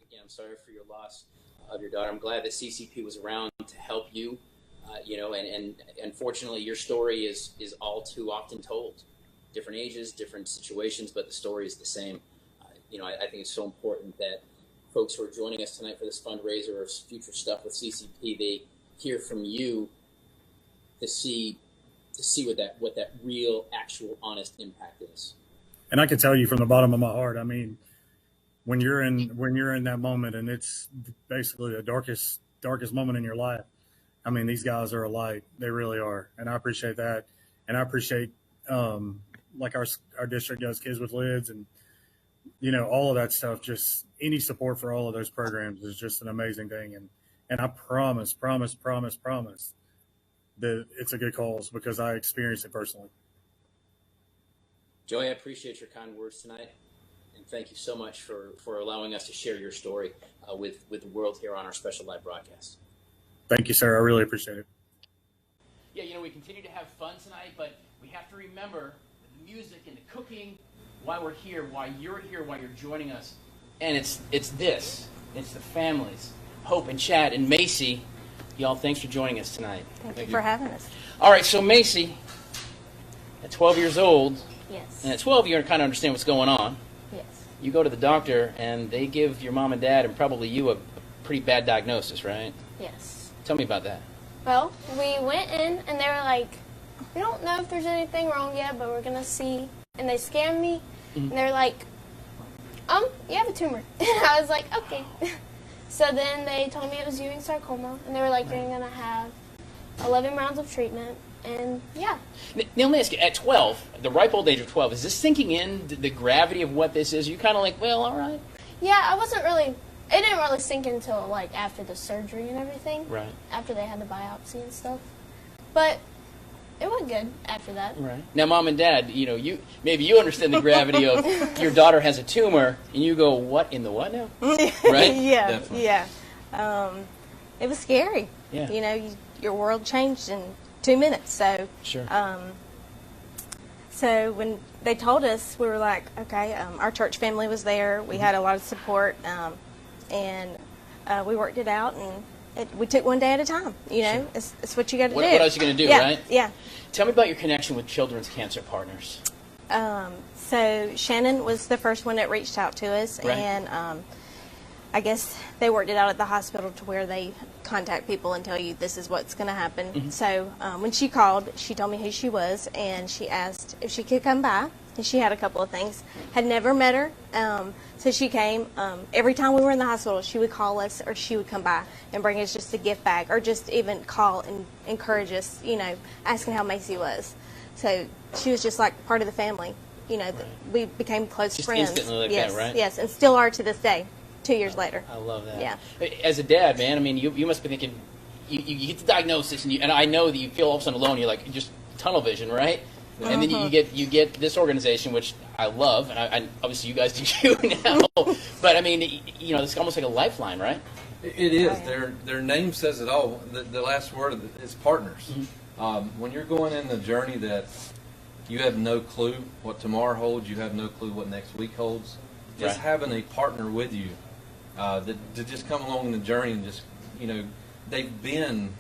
Again, I'm sorry for your loss of your daughter. I'm glad that CCP was around to help you. You know, and unfortunately, your story is all too often told. Different ages, different situations, but the story is the same. You know, I think it's so important that folks who are joining us tonight for this fundraiser or future stuff with CCP, they hear from you to see what that real, actual, honest impact is. And I can tell you from the bottom of my heart, I mean, when you're in that moment, and it's basically the darkest moment in your life, I mean, these guys are a light. They really are. And I appreciate that. And I appreciate, like our district does Kids with Lids, and, you know, all of that stuff. Just any support for all of those programs is just an amazing thing. And I promise that it's a good cause, because I experienced it personally. Joey, I appreciate your kind words tonight. And thank you so much for allowing us to share your story with the world here on our special live broadcast. Thank you, sir. I really appreciate it. Yeah, you know, we continue to have fun tonight, but we have to remember the music and the cooking, why we're here, why you're joining us. And it's the families, Hope and Chad and Macy. Y'all, thanks for joining us tonight. Thank you for having us. All right, so Macy, at 12 years old, yes, and at 12 you kind of understand what's going on. Yes. You go to the doctor, and they give your mom and dad, and probably you, a pretty bad diagnosis, right? Yes. Tell me about that. Well, we went in, and they were like, we don't know if there's anything wrong yet, but we're going to see. And they scanned me, and they were like, you have a tumor. And I was like, okay. So then they told me it was Ewing sarcoma, and they were like, you're going to have 11 rounds of treatment, and yeah. Now, let me ask you, at 12, the ripe old age of 12, is this sinking in, the gravity of what this is? Are you kind of like, well, all right? Yeah, I wasn't really, it didn't really sink in until like after the surgery and everything. Right. After they had the biopsy and stuff. But it went good after that. Right. Now, Mom and Dad, maybe you understand the gravity of your daughter has a tumor, and you go, what in the what now? Right? Yeah, Definitely. yeah. It was scary. Yeah. Your world changed in 2 minutes. So, Sure. So when they told us, we were like, okay, our church family was there. We had a lot of support, and we worked it out, and we took one day at a time. Sure. It's what you got to do. What else are you going to do, yeah, right? Yeah. Tell me about your connection with Children's Cancer Partners. So Shannon was the first one that reached out to us, Right. and I guess they worked it out at the hospital to where they contact people and tell you this is what's going to happen. Mhm. So when she called, she told me who she was, and she asked if she could come by. And she had a couple of things. Had never met her, so she came. Every time we were in the hospital, she would call us, or she would come by and bring us just a gift bag, or just even call and encourage us, asking how Macy was. So she was just like part of the family. We became close Just friends. instantly like yes, that, right? Yes, and still are to this day, 2 years later. I love that. Yeah. As a dad, man, I mean, you must be thinking, you get the diagnosis, and I know that you feel all of a sudden alone. You're like, just tunnel vision, right? And then you get this organization, which I love, and I obviously you guys do too now. But I mean, it's almost like a lifeline, right? It is. Their name says it all. The last word is partners. When you're going in the journey that you have no clue what tomorrow holds, you have no clue what next week holds, just Right. having a partner with you to just come along the journey and just, they've been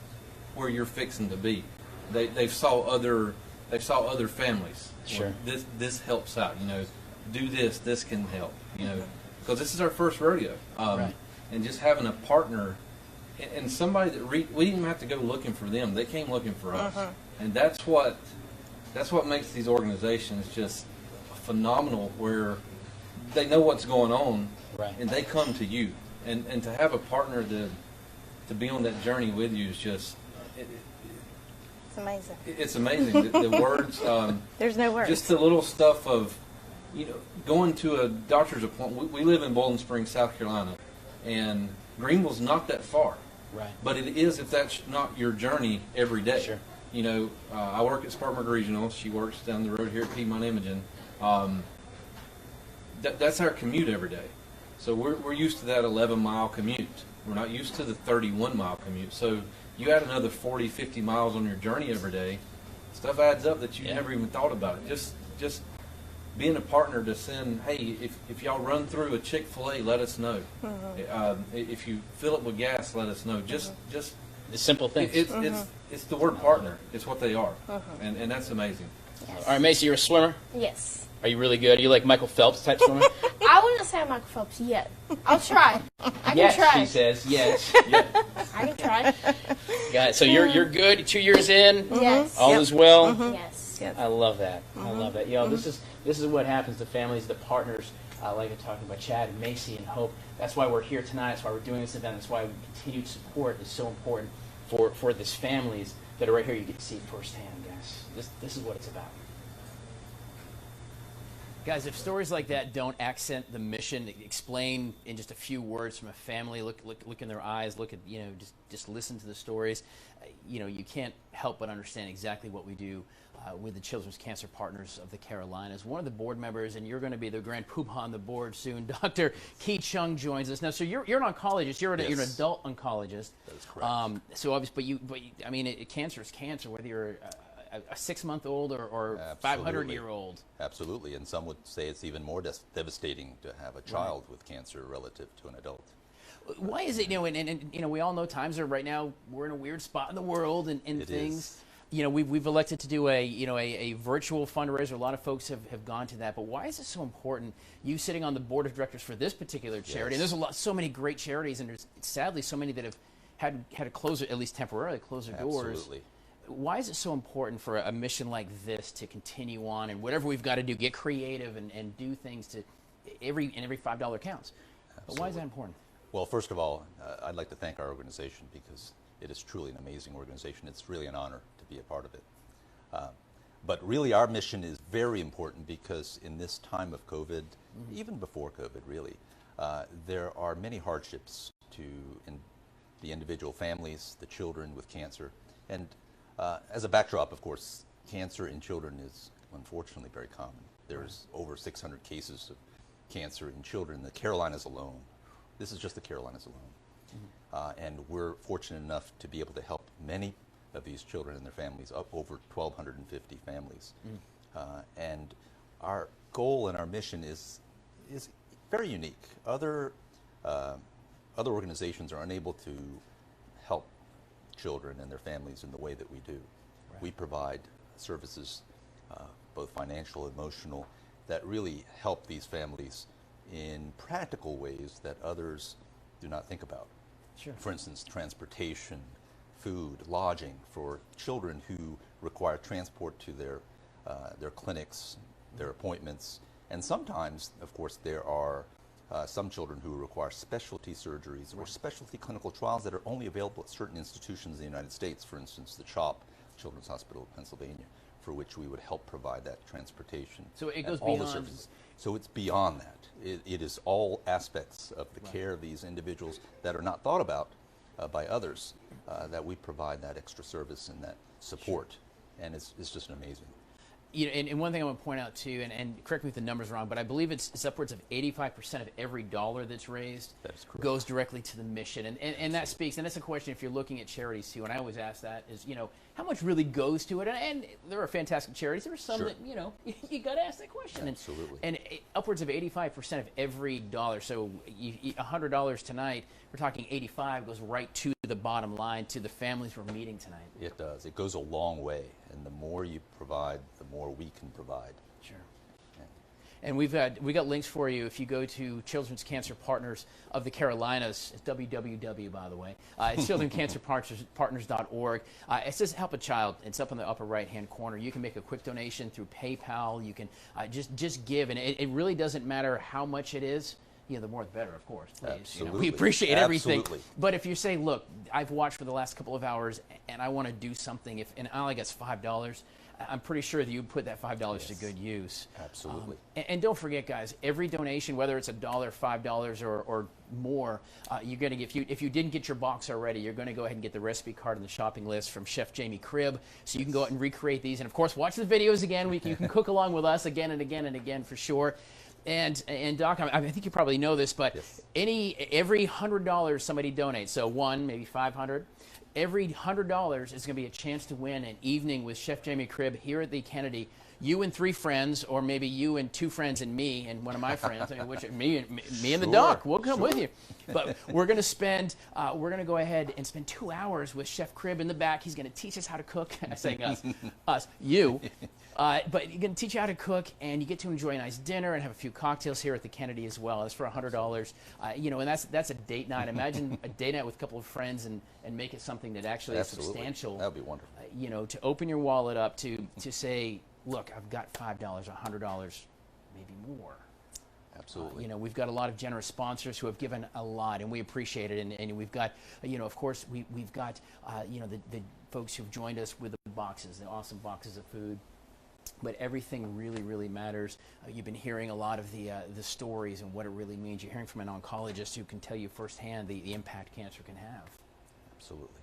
where you're fixing to be. They've saw other families. Sure. This helps out. Do this can help. Because this is our first rodeo. Right. And just having a partner and somebody that we didn't even have to go looking for them. They came looking for us. And that's what makes these organizations just phenomenal, where they know what's going on, right. and they come to you. And to have a partner to be on that journey with you is just It's amazing. it's amazing. the words. There's no words. Just the little stuff of, going to a doctor's appointment. We live in Bowling Springs, South Carolina, and Greenville's not that far. Right. But it is if that's not your journey every day. Sure. I work at Spartanburg Regional. She works down the road here at Piedmont Imaging. That's our commute every day. So we're used to that 11-mile commute. We're not used to the 31-mile commute. So you add another 40, 50 miles on your journey every day, stuff adds up that you never even thought about it. Just being a partner to send, hey, if y'all run through a Chick-fil-A, let us know. If you fill it with gas, let us know. Just the simple things. It's the word partner. It's what they are, and that's amazing. All right, Macy, you're a swimmer? Yes. Are you really good? Are you like Michael Phelps type swimmer? I wouldn't say I'm Michael Phelps yet. I'll try. I can Yes, try. she says. Yes. I can try. Got it. So you're good. 2 years in. Yes. All is well. Yes. I love that. I love that. This is what happens to families, the partners, like I'm talking about, Chad and Macy and Hope. That's why we're here tonight. That's why we're doing this event. That's why continued support is so important for these families that are right here. You get to see it firsthand, guys. This is what it's about. Guys, if stories like that don't accent the mission, explain in just a few words from a family, look in their eyes, look at, just listen to the stories, you can't help but understand exactly what we do with the Children's Cancer Partners of the Carolinas. One of the board members, and you're going to be the grand poobah on the board soon, Dr. Ki Chung joins us. Now, so you're an oncologist. You're an adult oncologist. That is correct. So obviously, but I mean, cancer is cancer, whether you're a 6-month-old or 500-year-old. Absolutely, and some would say it's even more devastating to have a child with cancer relative to an adult. Why is it, and we all know times are right now, we're in a weird spot in the world and It things. is. We've elected to do a virtual fundraiser. A lot of folks have gone to that, but why is it so important? You sitting on the board of directors for this particular charity, and there's so many great charities, and there's sadly so many that have had to close, at least temporarily, close their doors. Absolutely. Why is it so important for a mission like this to continue on, and whatever we've got to do, get creative and do things to every $5 counts? But why is that important? Well, first of all, I'd like to thank our organization because it is truly an amazing organization. It's really an honor to be a part of it. But really, our mission is very important because in this time of COVID, even before COVID, really, there are many hardships to the individual families, the children with cancer. And as a backdrop, of course, cancer in children is unfortunately very common. There's over 600 cases of cancer in children in the Carolinas alone. This is just the Carolinas alone. And we're fortunate enough to be able to help many of these children and their families, up over 1,250 families. And our goal and our mission is very unique. Other organizations are unable to help children and their families in the way that we do. Right. We provide services, both financial, emotional, that really help these families in practical ways that others do not think about. Sure. For instance, transportation, food, lodging for children who require transport to their clinics, their appointments, and sometimes, of course, there are some children who require specialty surgeries or specialty clinical trials that are only available at certain institutions in the United States, for instance, the CHOP, Children's Hospital of Pennsylvania, for which we would help provide that transportation. So it goes all beyond. the services. So it's beyond that. It is all aspects of the care of these individuals that are not thought about by others, that we provide that extra service and that support. And it's just amazing. You know, and one thing I want to point out too, and correct me if the number's wrong, but I believe it's upwards of 85% of every dollar that's raised goes directly to the mission. And that speaks, and that's a question if you're looking at charities too, and I always ask that is, you know, how much really goes to it? And there are fantastic charities. There are some that, you know, you got to ask that question. Absolutely. And upwards of 85% of every dollar. So $100 tonight, we're talking 85 goes right to the bottom line, to the families we're meeting tonight. It does. It goes a long way. And the more you provide, the more we can provide. Sure. And we got links for you if you go to Children's Cancer Partners of the Carolinas. It's www, by the way. It's childrencancerpartners.org. It says help a child. It's up in the upper right-hand corner. You can make a quick donation through PayPal. You can just give, and it really doesn't matter how much it is. You know, the more the better, of course. Please. Absolutely. You know, we appreciate everything. Absolutely. But if you say, look, I've watched for the last couple of hours and I want to do something, and all I got is $5, I'm pretty sure that you'd put that $5 to good use. Absolutely. And don't forget, guys, every donation, whether it's $1, $5, or more, you're going to get. If you didn't get your box already, you're going to go ahead and get the recipe card and the shopping list from Chef Jamie Cribb, so you can go out and recreate these. And of course, watch the videos again. You can cook along with us again and again and again for sure. And Doc, I think you probably know this, but every $100 somebody donates, so one, maybe 500. Every $100 is going to be a chance to win an evening with Chef Jamie Cribb here at the Kennedy. You and 3 friends, or maybe you and 2 friends and me and one of my friends. I mean, me and the Doc. We'll come with you. But we're going to spend. We're going to go ahead and spend 2 hours with Chef Cribb in the back. He's going to teach us how to cook. I'm saying us, you. But he's going to teach you how to cook, and you get to enjoy a nice dinner and have a few cocktails here at the Kennedy as well. That's for $100. You know, and that's a date night. Imagine a date night with a couple of friends and make it something that actually is substantial. That would be wonderful. You know, to open your wallet up to say, look, I've got $5, $100, maybe more. Absolutely. You know, we've got a lot of generous sponsors who have given a lot, and we appreciate it. And we've got, you know, of course, we've got, you know, the folks who've joined us with the boxes, the awesome boxes of food. But everything really, really matters. You've been hearing a lot of the stories and what it really means. You're hearing from an oncologist who can tell you firsthand the impact cancer can have. Absolutely.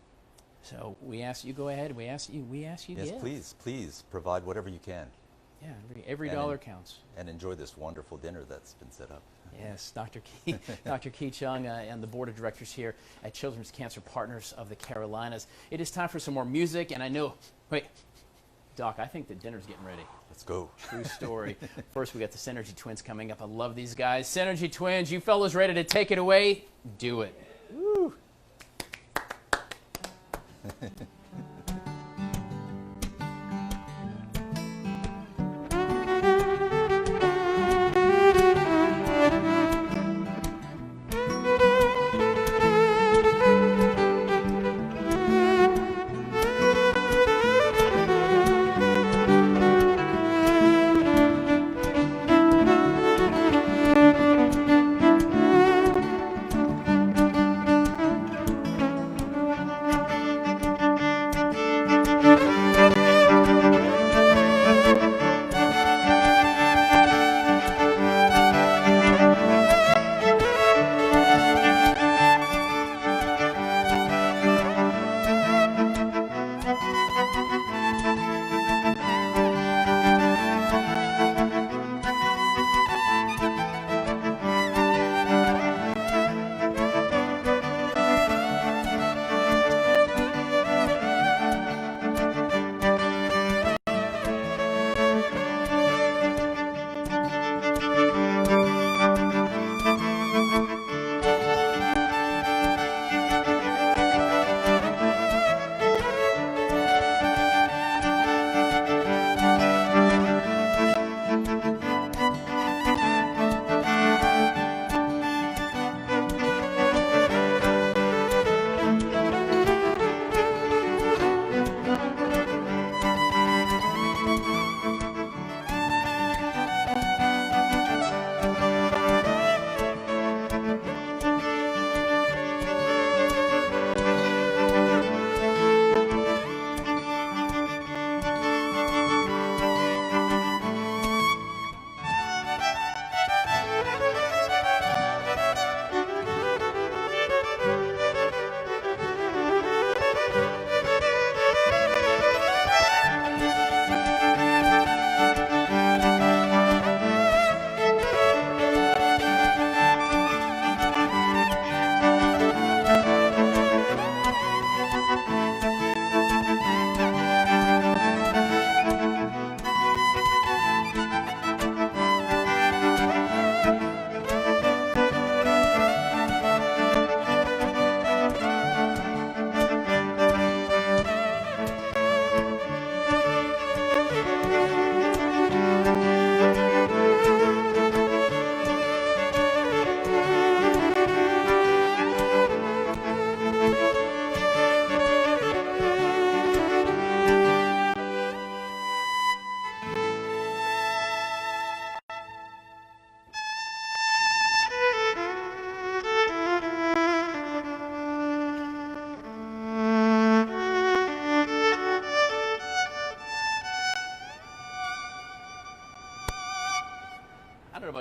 So we ask you, go ahead. We ask you, Yes, give. please provide whatever you can. Yeah, every dollar counts. And enjoy this wonderful dinner that's been set up. Yes, Dr. Kee Chung and the board of directors here at Children's Cancer Partners of the Carolinas. It is time for some more music, and I know, wait, Doc, I think the dinner's getting ready. Let's go. True story. First, we got the Synergy Twins coming up. I love these guys. Synergy Twins, you fellas ready to take it away? Do it. Woo.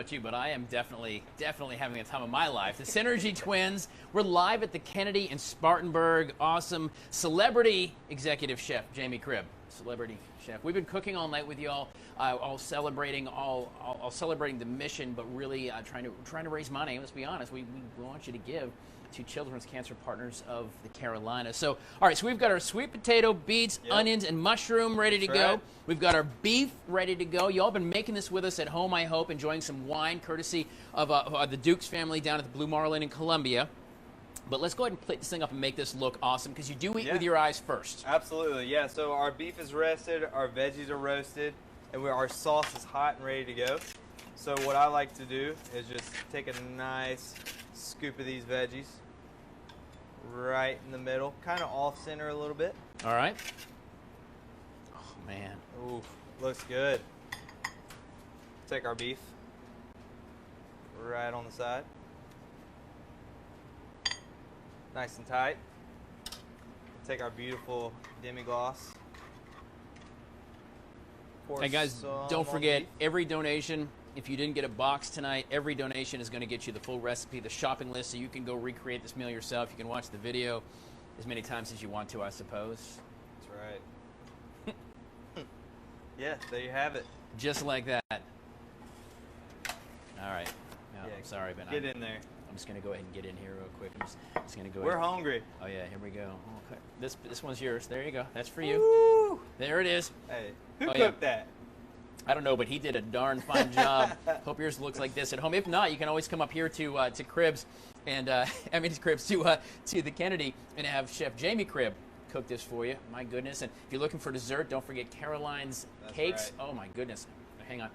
about you, but I am definitely having the time of my life. The Synergy Twins. We're live at the Kennedy in Spartanburg. Awesome celebrity executive chef Jamie Cribb. Celebrity chef. We've been cooking all night with y'all, all celebrating the mission, but really trying to raise money. Let's be honest. We want you to give to Children's Cancer Partners of the Carolinas. So, all right, so we've got our sweet potato, beets, onions, and mushroom ready to go. Right. We've got our beef ready to go. Y'all been making this with us at home, I hope, enjoying some wine, courtesy of the Dukes family down at the Blue Marlin in Columbia. But let's go ahead and plate this thing up and make this look awesome, because you do eat with your eyes first. Absolutely, yeah. So our beef is rested, our veggies are roasted, and our sauce is hot and ready to go. So what I like to do is just take a nice scoop of these veggies right in the middle, kind of off center a little bit. All right. Oh, man. Ooh, looks good. Take our beef right on the side. Nice and tight. Take our beautiful demi-glace. Hey guys, don't forget, every donation, if you didn't get a box tonight, every donation is going to get you the full recipe, the shopping list, so you can go recreate this meal yourself. You can watch the video as many times as you want to, I suppose. That's right. Yeah, there you have it. Just like that. All right. No, Yeah, I'm sorry, but get in there. I'm just going to go ahead and get in here real quick. I'm just going to go We're ahead. hungry. Oh, yeah, here we go. Okay. This one's yours. There you go. That's for you. Woo! There it is. Hey, who Oh, cooked that? I don't know, but he did a darn fine job. Hope yours looks like this at home. If not, you can always come up here to Cribb's and Cribb's to the Kennedy and have Chef Jamie Cribb cook this for you. My goodness! And if you're looking for dessert, don't forget Caroline's cakes. right. Oh my goodness! Hang on.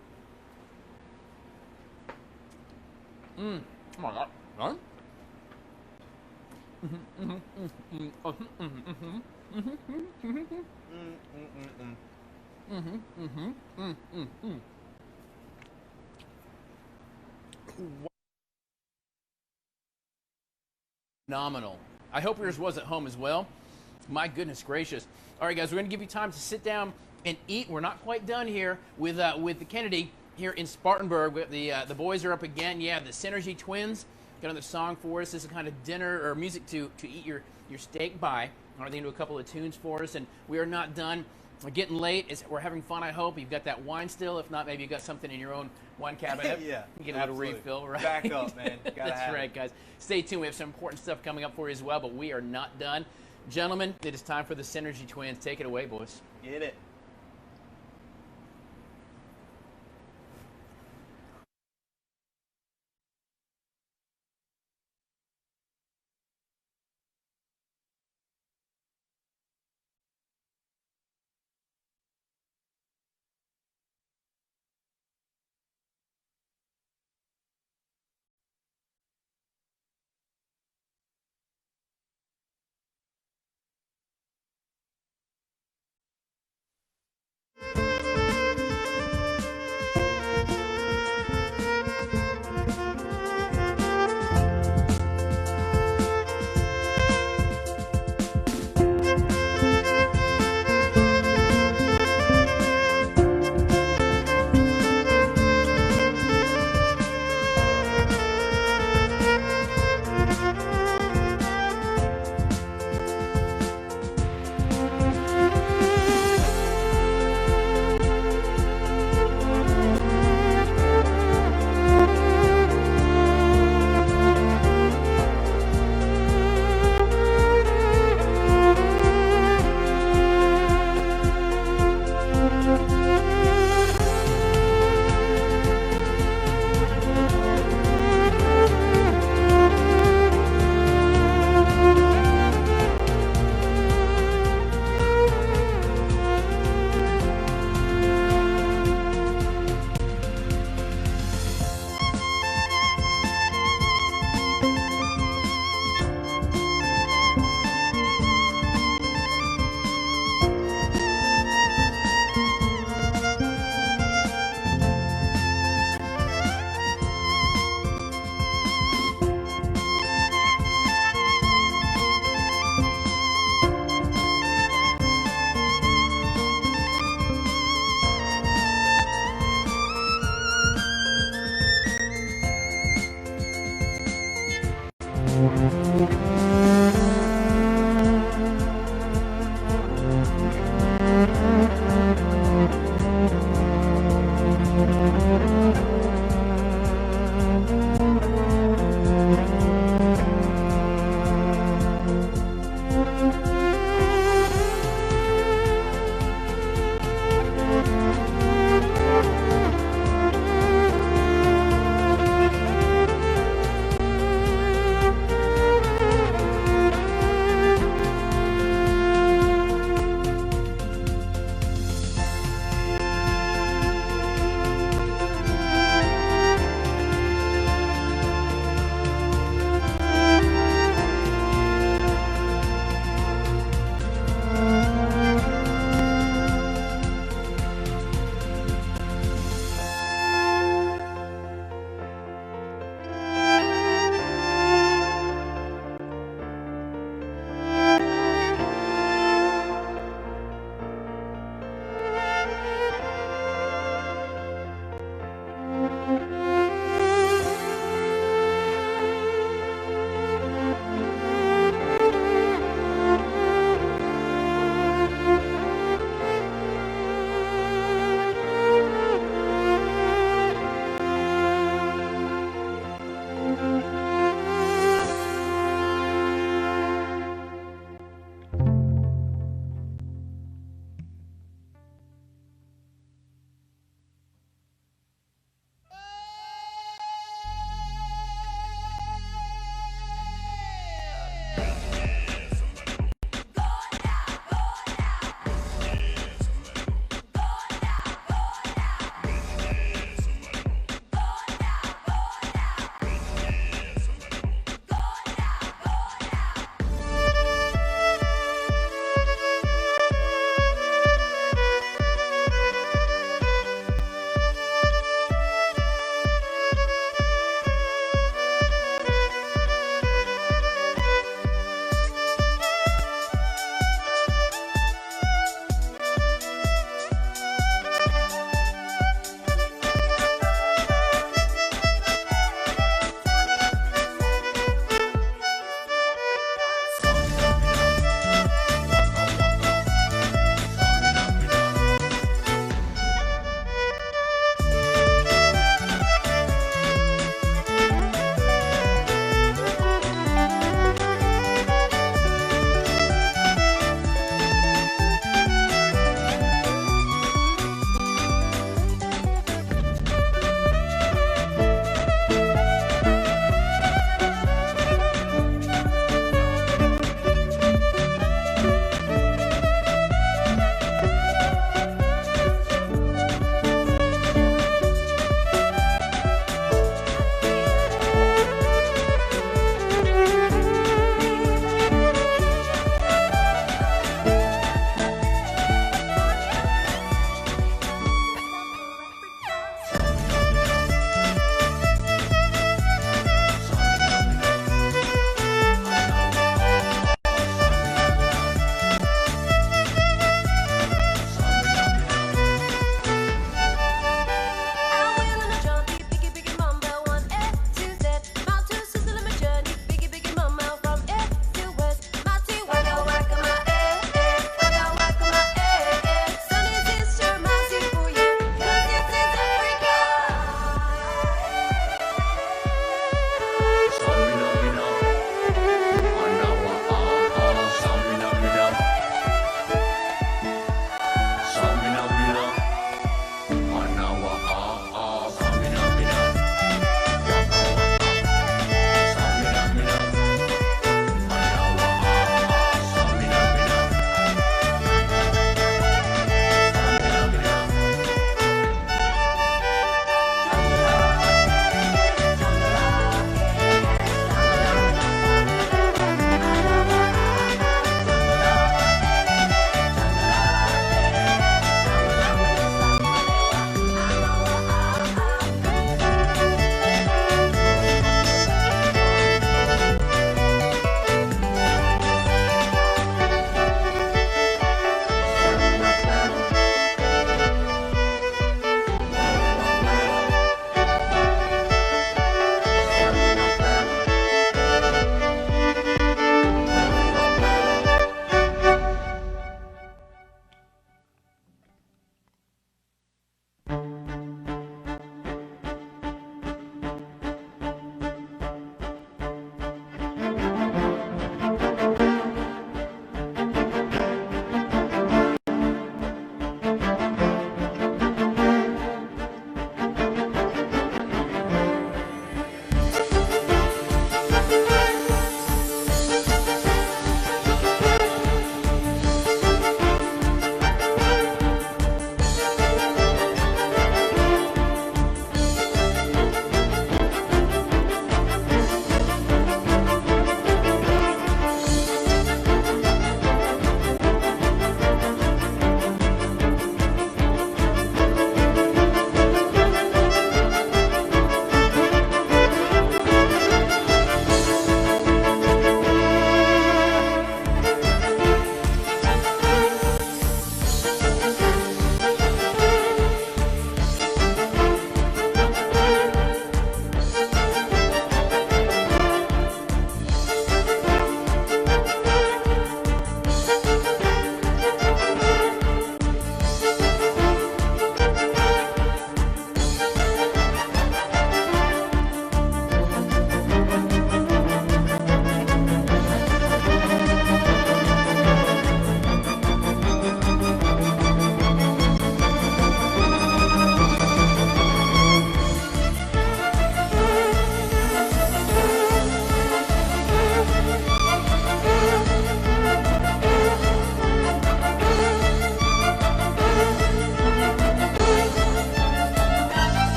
Oh my God! Huh? Phenomenal. I hope yours was at home as well. My goodness gracious. All right, guys, we're going to give you time to sit down and eat. We're not quite done here with the Kennedy here in Spartanburg. The boys are up again. Yeah, the Synergy Twins got another song for us. This is kind of dinner or music to eat your steak by. All right, they do a couple of tunes for us, and we are not done. We're getting late. We're having fun, I hope. You've got that wine still. If not, maybe you've got something in your own wine cabinet. Yeah, you get a little refill, right? Back up, man. Gotta That's have right, it. guys. Stay tuned. We have some important stuff coming up for you as well, but we are not done. Gentlemen, it is time for the Synergy Twins. Take it away, boys. Get it.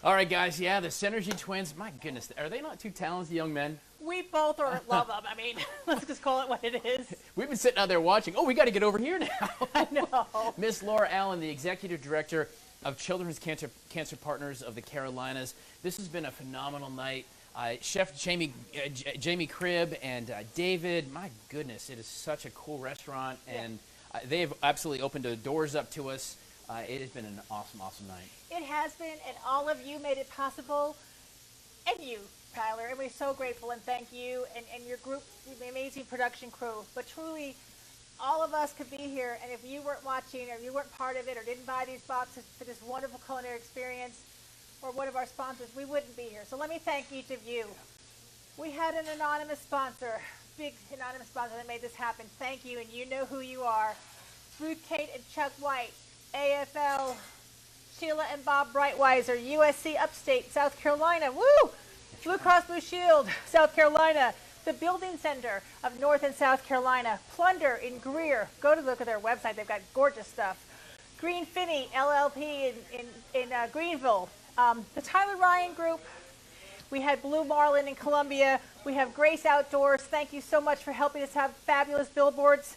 All right, guys, yeah, the Synergy Twins, my goodness, are they not two talented young men? We both love them. I mean, let's just call it what it is. We've been sitting out there watching. Oh, we got to get over here now. I know. Miss Laura Allen, the Executive Director of Children's Cancer Partners of the Carolinas. This has been a phenomenal night. Chef Jamie Cribb and David, my goodness, it is such a cool restaurant, and they have absolutely opened the doors up to us. It has been an awesome, awesome night. It has been, and all of you made it possible, and you, Tyler, and we're so grateful, and thank you, and your group, the amazing production crew. But truly, all of us could be here, and if you weren't watching, or you weren't part of it, or didn't buy these boxes for this wonderful culinary experience, or one of our sponsors, we wouldn't be here. So let me thank each of you. We had an anonymous sponsor, big anonymous sponsor that made this happen. Thank you, and you know who you are. Ruth Kate and Chuck White, AFL, Sheila and Bob Brightweiser, USC Upstate, South Carolina, woo! Blue Cross Blue Shield, South Carolina, the Building Center of North and South Carolina, Plunder in Greer. Go to look at their website. They've got gorgeous stuff. Green Finney, LLP in Greenville. The Tyler Ryan Group. We had Blue Marlin in Columbia. We have Grace Outdoors. Thank you so much for helping us have fabulous billboards.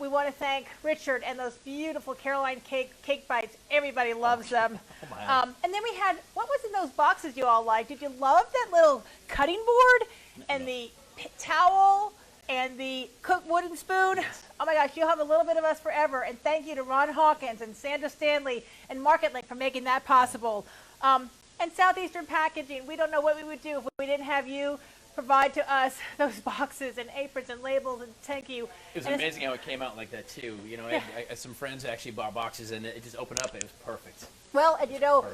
We want to thank Richard and those beautiful Caroline cake bites. Everybody loves them. And then we had, what was in those boxes you all liked? Did you love that little cutting board and the towel and the cooked wooden spoon? Oh my gosh, you'll have a little bit of us forever. And thank you to Ron Hawkins and Sandra Stanley and MarketLink for making that possible. And Southeastern Packaging, we don't know what we would do if we didn't have you provide to us those boxes and aprons and labels, and thank you. It was amazing how it came out like that too. You know, I some friends actually bought boxes and it just opened up and it was perfect. Well, and you know,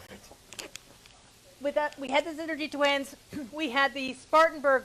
with that, we had the Synergy Twins, we had the Spartanburg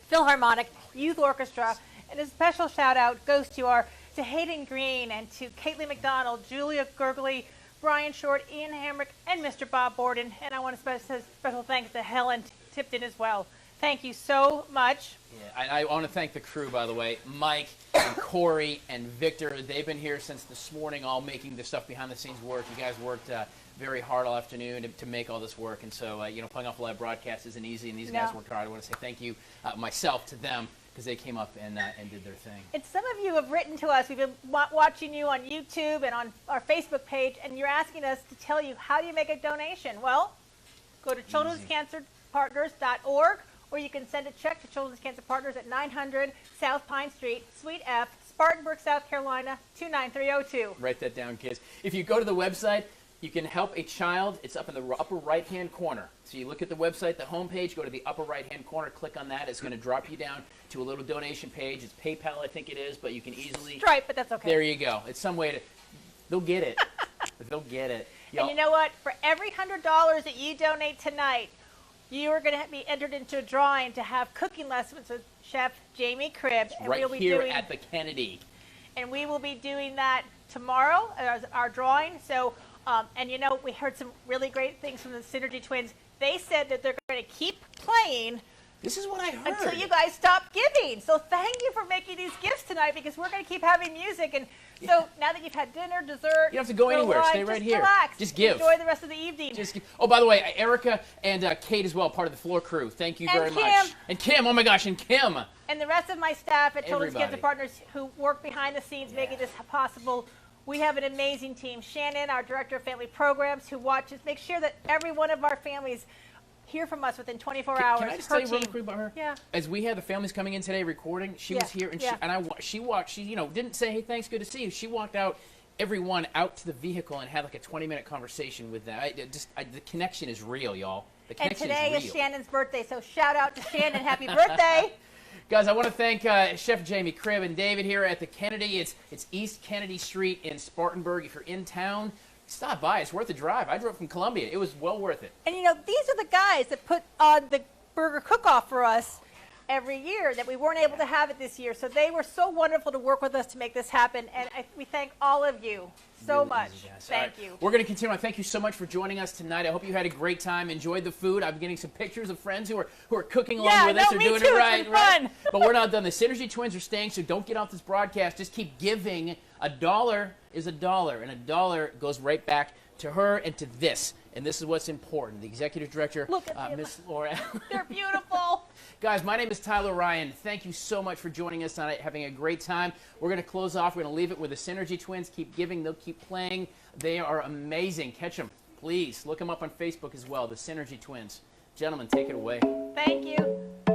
Philharmonic Youth Orchestra, and a special shout out goes to Hayden Green and to Caitlin McDonald, Julia Gurgley, Brian Short, Ian Hamrick, and Mr. Bob Borden. And I want to special thanks to Helen Tipton as well. Thank you so much. Yeah, I want to thank the crew, by the way. Mike and Corey and Victor, they've been here since this morning, all making the stuff behind the scenes work. You guys worked very hard all afternoon to make all this work. And so, you know, playing off a live broadcast isn't easy, and these guys worked hard. I want to say thank you myself to them, because they came up and did their thing. And some of you have written to us. We've been watching you on YouTube and on our Facebook page, and you're asking us to tell you, how do you make a donation? Well, go to childrenscancerpartners.org, or you can send a check to Children's Cancer Partners at 900 South Pine Street, Suite F, Spartanburg, South Carolina, 29302. Write that down, kids. If you go to the website, you can help a child. It's up in the upper right-hand corner. So you look at the website, the homepage, go to the upper right-hand corner, click on that. It's going to drop you down to a little donation page. It's PayPal, I think it is, but you can easily... Stripe, but that's okay. There you go. It's some way to... They'll get it. but they'll get it. And you know what? For every $100 that you donate tonight, you are going to be entered into a drawing to have cooking lessons with Chef Jamie Cribb. And right we'll be here doing, at the Kennedy. And we will be doing that tomorrow as our drawing. So, and you know, we heard some really great things from the Synergy Twins. They said that they're going to keep playing. This is what I heard. Until you guys stop giving. So thank you for making these gifts tonight, because we're going to keep having music. And so now that you've had dinner, dessert, you don't have to go anywhere. Stay right here. Relax. Just give. Enjoy the rest of the evening. Just give. Oh, by the way, Erica and Kate as well, part of the floor crew. Thank you very much. And Kim, oh my gosh, and Kim. And the rest of my staff at Children's Everybody. Cancer Partners who work behind the scenes making this possible. We have an amazing team. Shannon, our Director of Family Programs, who watches, make sure that every one of our families hear from us within 24 hours. Can I just tell you real quick about her? Yeah. As we had the families coming in today recording, she was here, and she walked. She didn't say, "Hey, thanks, good to see you." She walked out, everyone out to the vehicle, and had like a 20-minute conversation with them. The connection is real, y'all. The And connection today is is real. Shannon's birthday, so shout out to Shannon. Happy birthday. Guys, I want to thank Chef Jamie Cribb and David here at the Kennedy. It's East Kennedy Street in Spartanburg. If you're in town, stop by. It's worth the drive. I drove from Columbia. It was well worth it. And you know, these are the guys that put on the burger cook-off for us every year that we weren't able to have it this year. So they were so wonderful to work with us to make this happen. And we thank all of you so much. Thank you. We're going to continue on. Thank you so much for joining us tonight. I hope you had a great time, enjoyed the food. I'm getting some pictures of friends who are cooking along with us. They're doing it right. Fun. But we're not done. The Synergy Twins are staying, so don't get off this broadcast. Just keep giving. $1 is $1, and $1 goes right back to her and to this. And this is what's important. The executive director, Miss Laura. They're beautiful. Guys, my name is Tyler Ryan. Thank you so much for joining us tonight, having a great time. We're going to close off. We're going to leave it with the Synergy Twins. Keep giving. They'll keep playing. They are amazing. Catch them, please. Look them up on Facebook as well, the Synergy Twins. Gentlemen, take it away. Thank you.